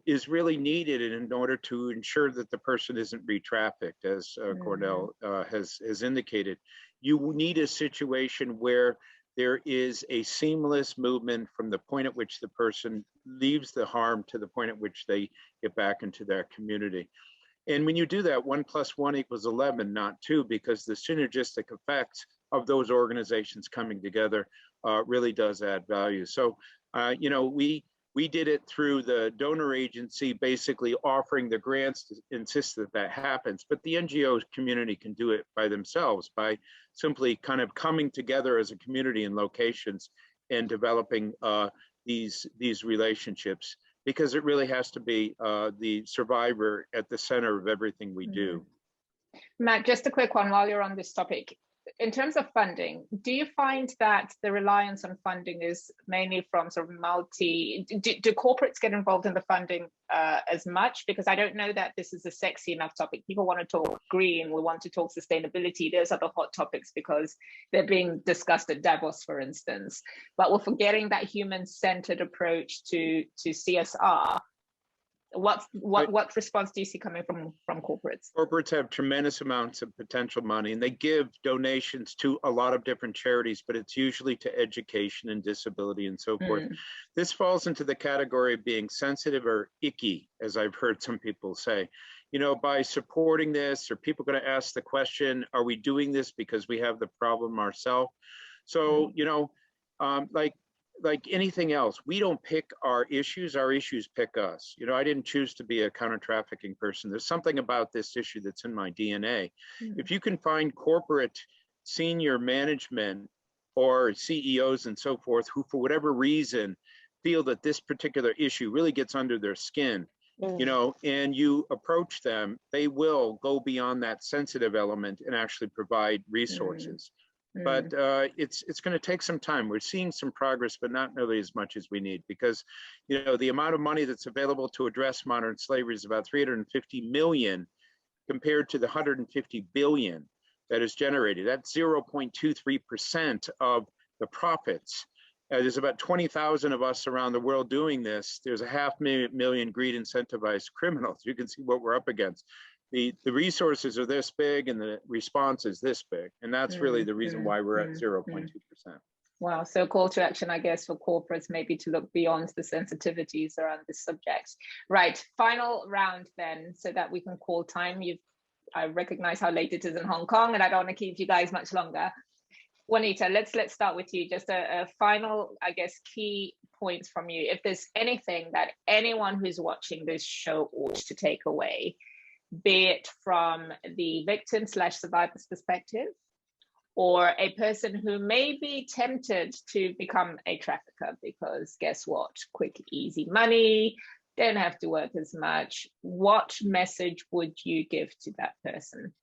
is really needed in order to ensure that the person isn't re-trafficked, as Cornell has indicated. You need a situation where there is a seamless movement from the point at which the person leaves the harm to the point at which they get back into their community. And when you do that, 1 + 1 = 11, not 2, because the synergistic effect of those organizations coming together really does add value. So, you know, we did it through the donor agency, basically offering the grants to insist that that happens. But the NGO community can do it by themselves by simply kind of coming together as a community in locations and developing these relationships, because it really has to be the survivor at the center of everything we do. Matt, just a quick one while you're on this topic. In terms of funding, do you find that the reliance on funding is mainly from sort of do corporates get involved in the funding as much? Because I don't know that this is a sexy enough topic. People want to talk green, we want to talk sustainability. Those are the hot topics because they're being discussed at Davos, for instance. But we're forgetting that human-centered approach to CSR. What response do you see coming from corporates? Corporates have tremendous amounts of potential money, and they give donations to a lot of different charities, but it's usually to education and disability and so forth. This falls into the category of being sensitive or icky, as I've heard some people say. You know, by supporting this, are people going to ask the question, are we doing this because we have the problem ourselves? So, you know, like anything else, we don't pick our issues pick us. You know, I didn't choose to be a counter-trafficking person. There's something about this issue that's in my DNA. If you can find corporate senior management or CEOs and so forth who, for whatever reason, feel that this particular issue really gets under their skin, you know, and you approach them, they will go beyond that sensitive element and actually provide resources. But it's going to take some time. We're seeing some progress, but not nearly as much as we need, because, you know, the amount of money that's available to address modern slavery is about 350 million compared to the 150 billion that is generated. That's 0.23% of the profits. There's about 20,000 of us around the world doing this. There's a 500,000 greed incentivized criminals. You can see what we're up against. The resources are this big and the response is this big. And that's really the reason why we're at 0.2%. Wow, so call to action, I guess, for corporates maybe to look beyond the sensitivities around this subject. Right, final round then, so that we can call time. I recognize how late it is in Hong Kong and I don't want to keep you guys much longer. Juanita, let's start with you. Just a final, I guess, key points from you. If there's anything that anyone who's watching this show ought to take away, be it from the victim/survivor's perspective, or a person who may be tempted to become a trafficker because guess what? Quick, easy money, don't have to work as much. What message would you give to that person?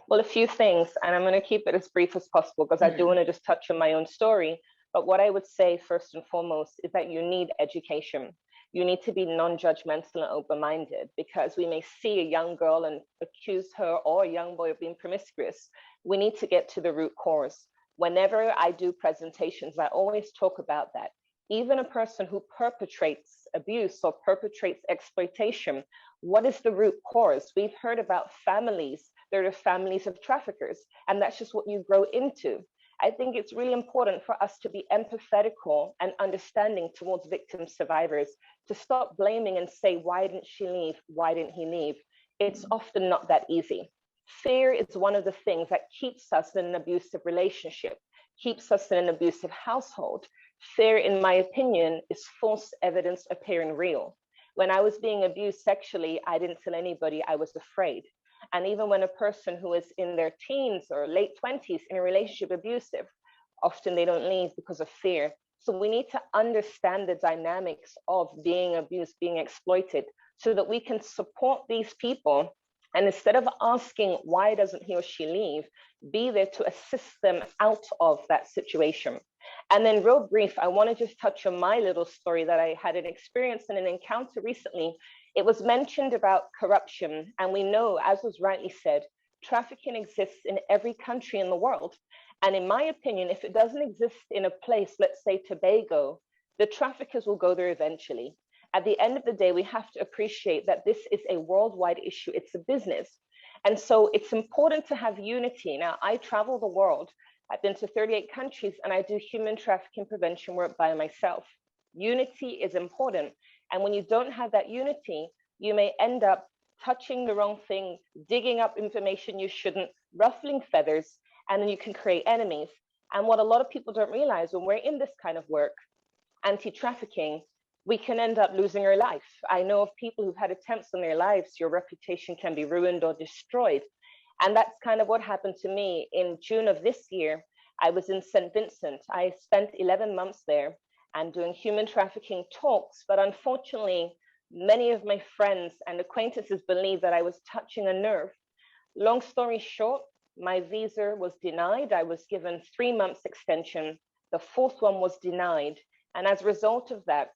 Well, a few things, and I'm going to keep it as brief as possible because I do want to just touch on my own story. But what I would say first and foremost is that you need education. You need to be non-judgmental and open-minded, because we may see a young girl and accuse her or a young boy of being promiscuous. We need to get to the root cause. Whenever I do presentations, I always talk about that. Even a person who perpetrates abuse or perpetrates exploitation, what is the root cause? We've heard about families. There are families of traffickers, and that's just what you grow into. I think it's really important for us to be empathetical and understanding towards victim survivors, to stop blaming and say, why didn't she leave? Why didn't he leave? It's often not that easy. Fear is one of the things that keeps us in an abusive relationship, keeps us in an abusive household. Fear, in my opinion, is false evidence appearing real. When I was being abused sexually, I didn't tell anybody. I was afraid. And even when a person who is in their teens or late 20s in a relationship abusive, often they don't leave because of fear. So we need to understand the dynamics of being abused, being exploited, so that we can support these people. And instead of asking, why doesn't he or she leave, be there to assist them out of that situation. And then real brief, I want to just touch on my little story that I had an experience and an encounter recently. It was mentioned about corruption, and we know, as was rightly said, trafficking exists in every country in the world. And in my opinion, if it doesn't exist in a place, let's say Tobago, the traffickers will go there eventually. At the end of the day, we have to appreciate that this is a worldwide issue. It's a business. And so it's important to have unity. Now, I travel the world. I've been to 38 countries, and I do human trafficking prevention work by myself. Unity is important. And when you don't have that unity, you may end up touching the wrong thing, digging up information you shouldn't, ruffling feathers, and then you can create enemies. And what a lot of people don't realize when we're in this kind of work, anti-trafficking, we can end up losing our life. I know of people who've had attempts on their lives. Your reputation can be ruined or destroyed. And that's kind of what happened to me. In June of this year, I was in St. Vincent. I spent 11 months there and doing human trafficking talks. But unfortunately, many of my friends and acquaintances believed that I was touching a nerve. Long story short, my visa was denied. I was given 3 months extension. The fourth one was denied. And as a result of that,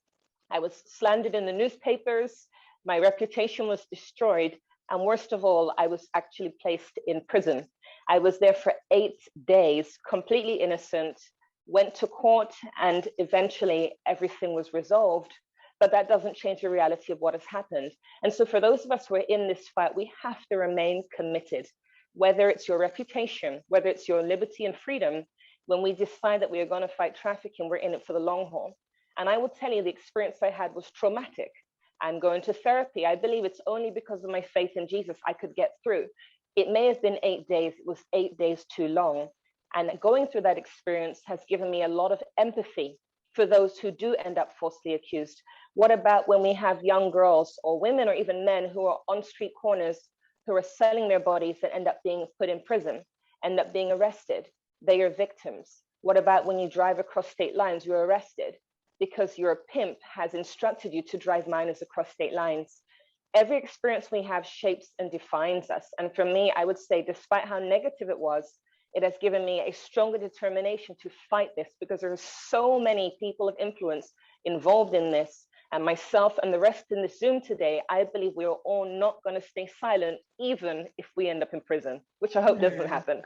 I was slandered in the newspapers. My reputation was destroyed. And worst of all, I was actually placed in prison. I was there for 8 days, completely innocent, went to court, and eventually everything was resolved. But that doesn't change the reality of what has happened. And so for those of us who are in this fight, we have to remain committed, whether it's your reputation, whether it's your liberty and freedom. When we decide that we are going to fight trafficking, we're in it for the long haul. And I will tell you, the experience I had was traumatic. I'm going to therapy. I believe it's only because of my faith in Jesus I could get through. It may have been 8 days. It was 8 days too long. And going through that experience has given me a lot of empathy for those who do end up falsely accused. What about when we have young girls or women or even men who are on street corners, who are selling their bodies and end up being put in prison, end up being arrested? They are victims. What about when you drive across state lines, you're arrested because your pimp has instructed you to drive minors across state lines? Every experience we have shapes and defines us. And for me, I would say, despite how negative it was, it has given me a stronger determination to fight this, because there are so many people of influence involved in this. And myself and the rest in this Zoom today, I believe we are all not going to stay silent, even if we end up in prison, which I hope doesn't happen.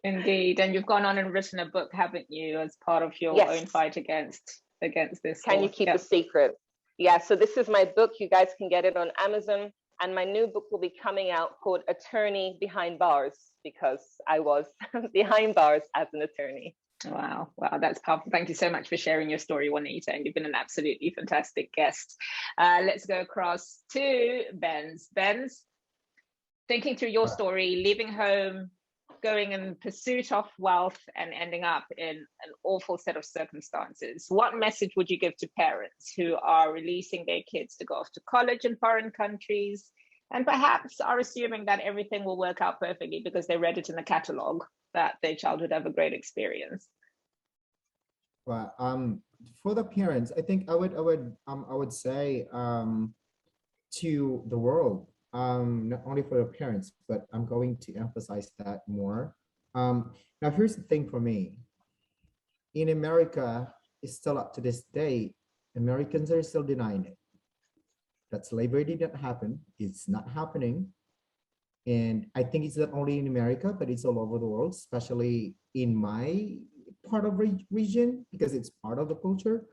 Indeed. And you've gone on and written a book, haven't you, as part of your own fight against this? Can you keep a secret? Yeah, so this is my book. You guys can get it on Amazon. And my new book will be coming out called Attorney Behind Bars, because I was behind bars as an attorney. Wow, that's powerful. Thank you so much for sharing your story, Juanita, and you've been an absolutely fantastic guest. Let's go across to Benz. Benz, thinking through your story, leaving home, going in pursuit of wealth and ending up in an awful set of circumstances. What message would you give to parents who are releasing their kids to go off to college in foreign countries and perhaps are assuming that everything will work out perfectly because they read it in the catalog, that their child would have a great experience? Well, for the parents, I think I would say to the world, not only for the parents, but I'm going to emphasize that more. Now, here's the thing for me. In America, it's still up to this day, Americans are still denying it. That slavery didn't happen. It's not happening. And I think it's not only in America, but it's all over the world, especially in my part of region, because it's part of the culture.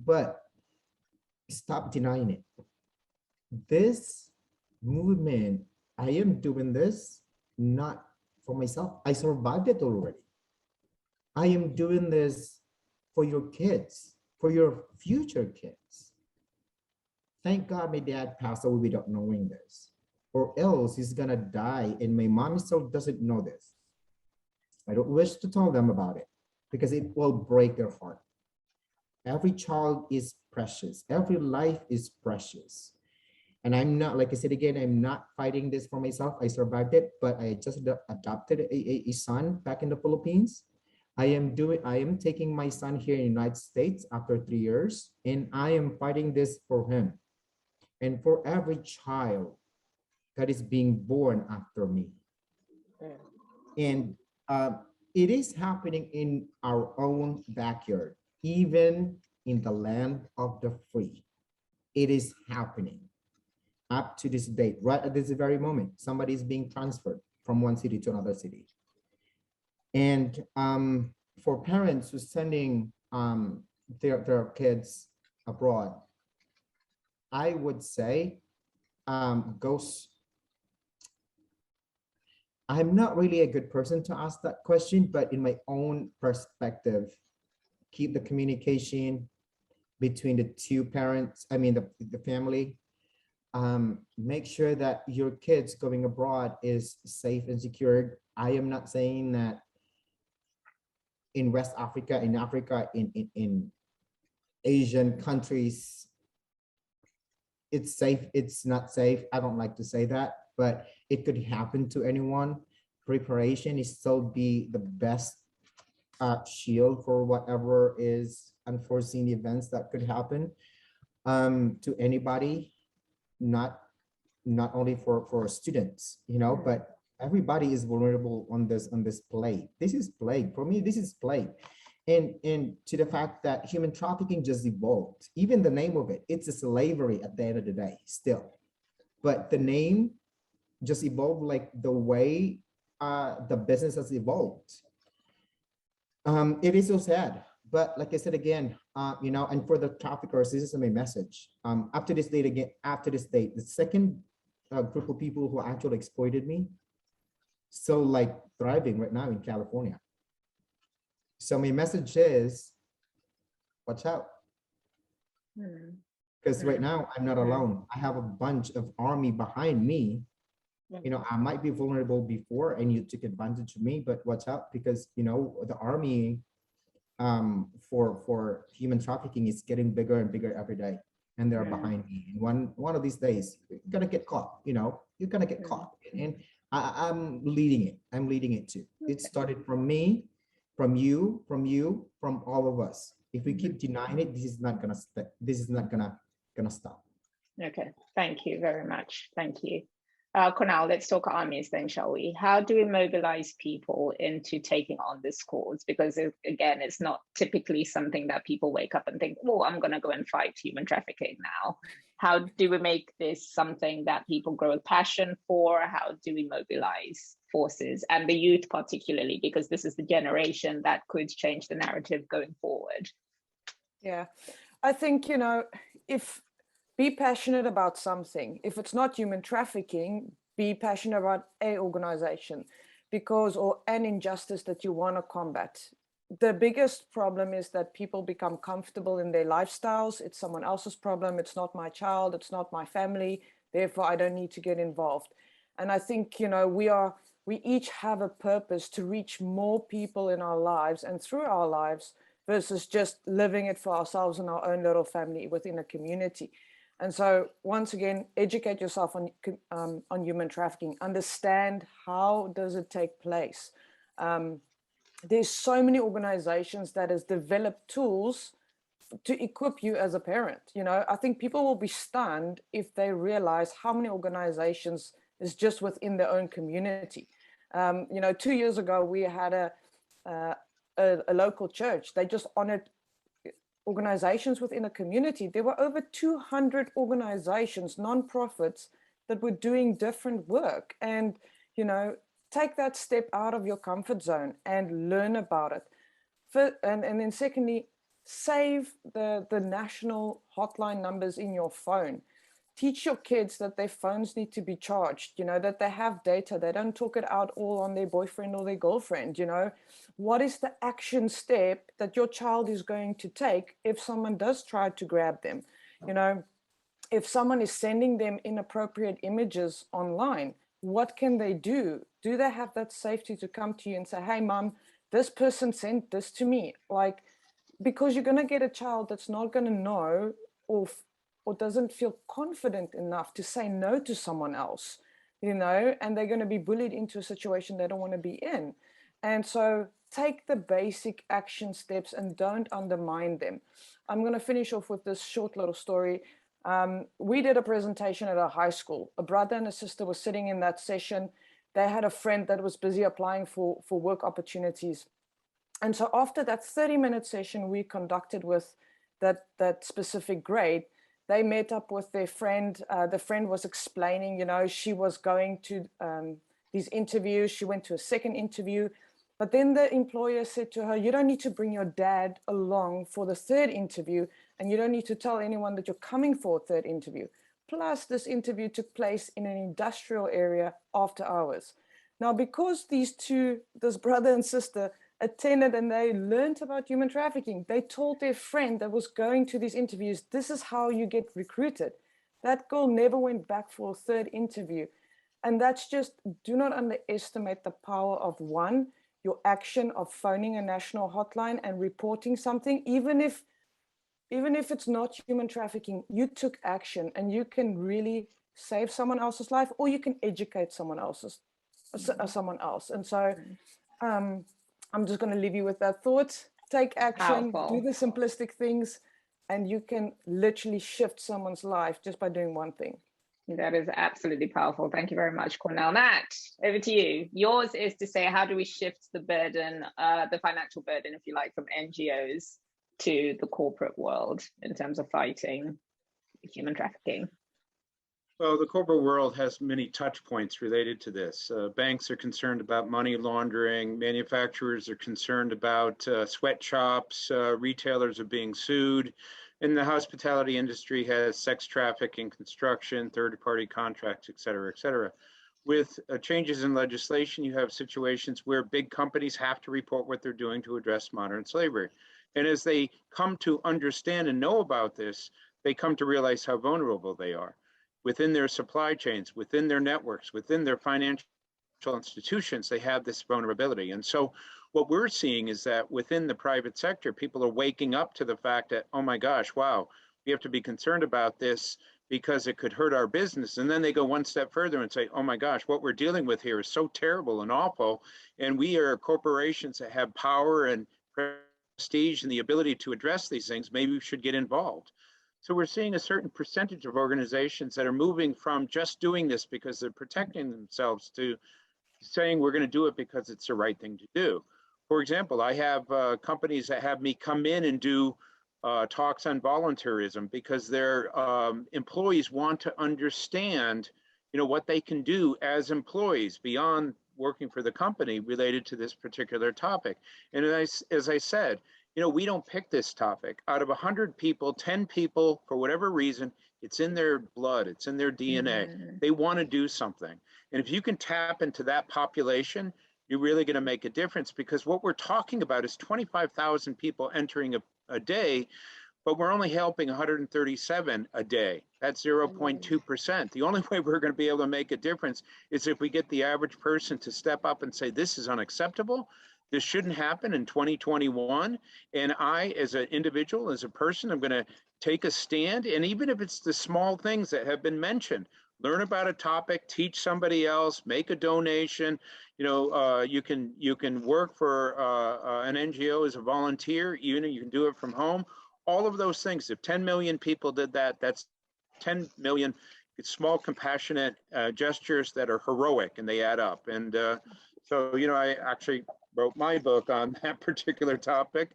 But stop denying it. This movement, I am doing this not for myself. I survived it already. I am doing this for your kids, for your future kids. Thank God my dad passed away without knowing this, or else he's gonna die and my mom still doesn't know this. I don't wish to tell them about it because it will break their heart. Every child is precious. Every life is precious. And I'm not, like I said again, I'm not fighting this for myself. I survived it, but I just adopted a son back in the Philippines. I am taking my son here in the United States after 3 years, and I am fighting this for him and for every child that is being born after me. And it is happening in our own backyard, even in the land of the free. It is happening up to this date, right at this very moment. Somebody is being transferred from one city to another city. And for parents who are sending their kids abroad, I would say, I'm not really a good person to ask that question, but in my own perspective, keep the communication between the two parents, the family. make sure that your kids going abroad is safe and secured. I am not saying that in West Africa, in Africa, in Asian countries, it's safe, it's not safe. I don't like to say that, but it could happen to anyone. Preparation is still be the best shield for whatever is unforeseen events that could happen to anybody, not only for students, you know, but everybody is vulnerable on this plague. This is plague for me. This is plague. And to the fact that human trafficking just evolved, even the name of it, it's a slavery at the end of the day still, but the name just evolved like the way the business has evolved. It is so sad, but like I said again, you know, and for the traffickers, this is my message. Up to this date, again, after this date, the second group of people who actually exploited me, still like thriving right now in California. So my message is, watch out. Because right now I'm not alone. I have a bunch of army behind me. You know, I might be vulnerable before and you took advantage of me, but watch out, because you know the army for human trafficking is getting bigger and bigger every day, and they're behind me. And one of these days you're gonna get caught. You know, you're gonna get caught, and I'm leading it. I'm leading it too. It started from me, from you, from all of us. If we keep denying it, this is not gonna stop. Okay, thank you very much. Thank you. Kunal, let's talk armies then, shall we? How do we mobilize people into taking on this cause? Because again, it's not typically something that people wake up and think, oh, I'm going to go and fight human trafficking now. How do we make this something that people grow a passion for? How do we mobilize forces, and the youth particularly, because this is the generation that could change the narrative going forward? Yeah, I think, you know, be passionate about something. If it's not human trafficking, be passionate about a organization or an injustice that you want to combat. The biggest problem is that people become comfortable in their lifestyles. It's someone else's problem. It's not my child. It's not my family. Therefore, I don't need to get involved. And I think, you know, we each have a purpose to reach more people in our lives and through our lives versus just living it for ourselves and our own little family within a community. And so once again, educate yourself on human trafficking. Understand, how does it take place? There's so many organizations that has developed tools to equip you as a parent. You know, I think people will be stunned if they realize how many organizations is just within their own community. You know, 2 years ago, we had a local church. They just honored organizations within a community. There were over 200 organizations, non-profits, that were doing different work. And, you know, take that step out of your comfort zone and learn about it. And then secondly, save the national hotline numbers in your phone. Teach your kids that their phones need to be charged, you know, that they have data. They don't talk it out all on their boyfriend or their girlfriend, you know. What is the action step that your child is going to take if someone does try to grab them? You know, if someone is sending them inappropriate images online, what can they do? Do they have that safety to come to you and say, hey, mom, this person sent this to me? Like, because you're going to get a child that's not going to know or doesn't feel confident enough to say no to someone else, you know, and they're going to be bullied into a situation they don't want to be in. And so take the basic action steps and don't undermine them. I'm going to finish off with this short little story. We did a presentation at a high school. A brother and a sister were sitting in that session. They had a friend that was busy applying for work opportunities. And so after that 30-minute session we conducted with that specific grade, they met up with their friend. The friend was explaining, you know, she was going to these interviews. She went to a second interview. But then the employer said to her, you don't need to bring your dad along for the third interview, and you don't need to tell anyone that you're coming for a third interview. Plus, this interview took place in an industrial area after hours. Now, because this brother and sister attended and they learned about human trafficking, they told their friend that was going to these interviews, this is how you get recruited. That girl never went back for a third interview. And that's just, do not underestimate the power of one, your action of phoning a national hotline and reporting something, even if it's not human trafficking, you took action and you can really save someone else's life, or you can educate someone else. And so I'm just going to leave you with that thought. Take action, Powerful. do the simplistic things, and you can literally shift someone's life just by doing one thing. That is absolutely powerful. Thank you very much, Cornell. Nat, over to you. Yours is to say, how do we shift the burden, the financial burden, if you like, from NGOs to the corporate world in terms of fighting human trafficking? Well, the corporate world has many touch points related to this. Banks are concerned about money laundering. Manufacturers are concerned about sweatshops. Retailers are being sued. And the hospitality industry has sex trafficking, construction, third-party contracts, et cetera, et cetera. With changes in legislation, you have situations where big companies have to report what they're doing to address modern slavery. And as they come to understand and know about this, they come to realize how vulnerable they are within their supply chains, within their networks, within their financial institutions. They have this vulnerability. And so what we're seeing is that within the private sector, people are waking up to the fact that, oh my gosh, wow, we have to be concerned about this because it could hurt our business. And then they go one step further and say, oh my gosh, what we're dealing with here is so terrible and awful. And we are corporations that have power and prestige and the ability to address these things. Maybe we should get involved. So we're seeing a certain percentage of organizations that are moving from just doing this because they're protecting themselves to saying we're going to do it because it's the right thing to do. For example, I have companies that have me come in and do talks on volunteerism because their employees want to understand, what they can do as employees beyond working for the company related to this particular topic. And as I said, we don't pick this topic. Out of 100 people, 10 people, for whatever reason, it's in their blood, it's in their DNA. Mm-hmm. They want to do something. And if you can tap into that population, you're really going to make a difference, because what we're talking about is 25,000 people entering a day, but we're only helping 137 a day. That's 0.2%. The only way we're going to be able to make a difference is if we get the average person to step up and say, this is unacceptable. This shouldn't happen in 2021. And I, as an individual, as a person, I'm going to take a stand. And even if it's the small things that have been mentioned, learn about a topic, teach somebody else, make a donation. You can work for an NGO as a volunteer. You can do it from home. All of those things. If 10 million people did that, that's 10 million small, compassionate gestures that are heroic, and they add up. And so, I actually wrote my book on that particular topic.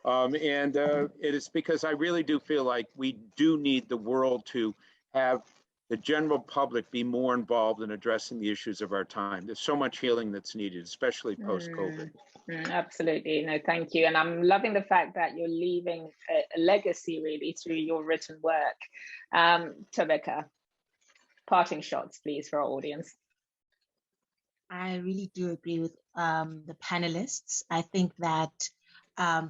And it is because I really do feel like we do need the world to have the general public be more involved in addressing the issues of our time. There's so much healing that's needed, especially post-COVID. Absolutely. No, thank you. And I'm loving the fact that you're leaving a legacy really through your written work. Trafficker, parting shots, please, for our audience. I really do agree with the panelists. I think that,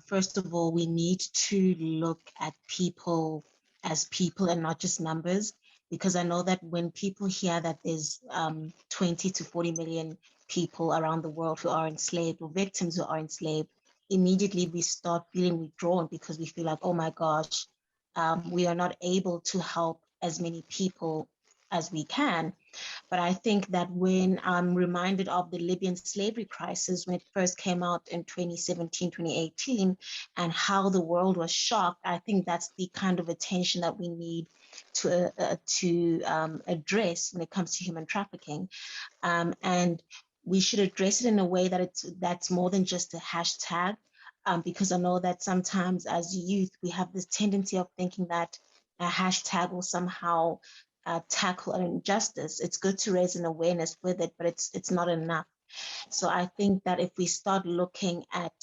first of all, we need to look at people as people and not just numbers, because I know that when people hear that there's 20 to 40 million people around the world who are enslaved or victims who are enslaved, immediately we start feeling withdrawn because we feel like, oh my gosh, we are not able to help as many people as we can. But I think that when I'm reminded of the Libyan slavery crisis, when it first came out in 2017, 2018, and how the world was shocked, I think that's the kind of attention that we need to address when it comes to human trafficking. And we should address it in a way that that's more than just a hashtag, because I know that sometimes as youth, we have this tendency of thinking that a hashtag will somehow tackle an injustice. It's good to raise an awareness with it, but it's not enough. So I think that if we start looking at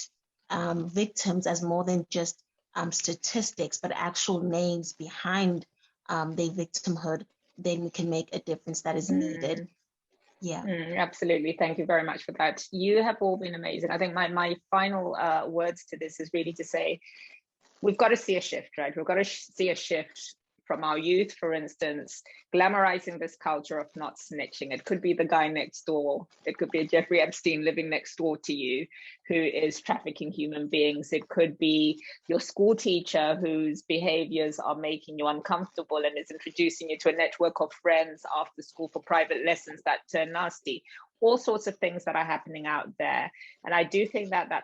victims as more than just statistics, but actual names behind their victimhood, then we can make a difference that is needed. Yeah. Absolutely. Thank you very much for that. You have all been amazing. I think my final words to this is really to say, we've got to see a shift, right? We've got to see a shift from our youth, for instance, glamorizing this culture of not snitching. It could be the guy next door. It could be a Jeffrey Epstein living next door to you who is trafficking human beings. It could be your school teacher whose behaviors are making you uncomfortable and is introducing you to a network of friends after school for private lessons that turn nasty. All sorts of things that are happening out there. And I do think that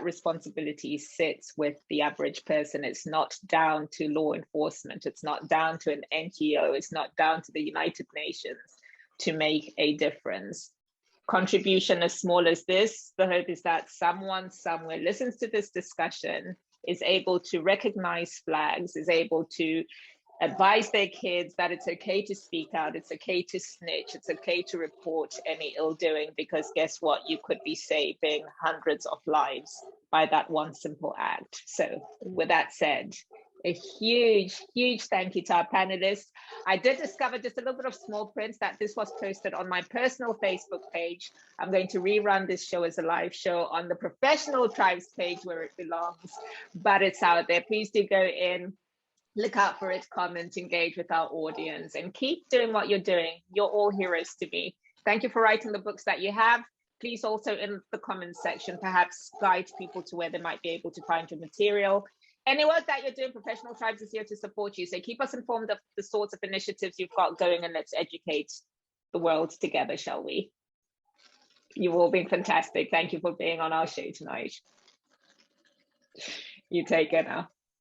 responsibility sits with the average person. It's not down to law enforcement. It's not down to an NGO. It's not down to the United Nations to make a difference. Contribution as small as this, the hope is that someone somewhere listens to this discussion, is able to recognize flags, is able to advise their kids that it's okay to speak out, it's okay to snitch, it's okay to report any ill doing, because guess what? You could be saving hundreds of lives by that one simple act. So with that said, a huge, huge thank you to our panelists. I did discover just a little bit of small print that this was posted on my personal Facebook page. I'm going to rerun this show as a live show on the Professional Tribes page where it belongs, but it's out there. Please do go in, look out for it, comment, engage with our audience, and keep doing what you're doing. You're all heroes to me. Thank you for writing the books that you have. Please also in the comments section, perhaps guide people to where they might be able to find your material. Any work that you're doing, Professional Tribes is here to support you. So keep us informed of the sorts of initiatives you've got going, and let's educate the world together, shall we? You've all been fantastic. Thank you for being on our show tonight. You take care now.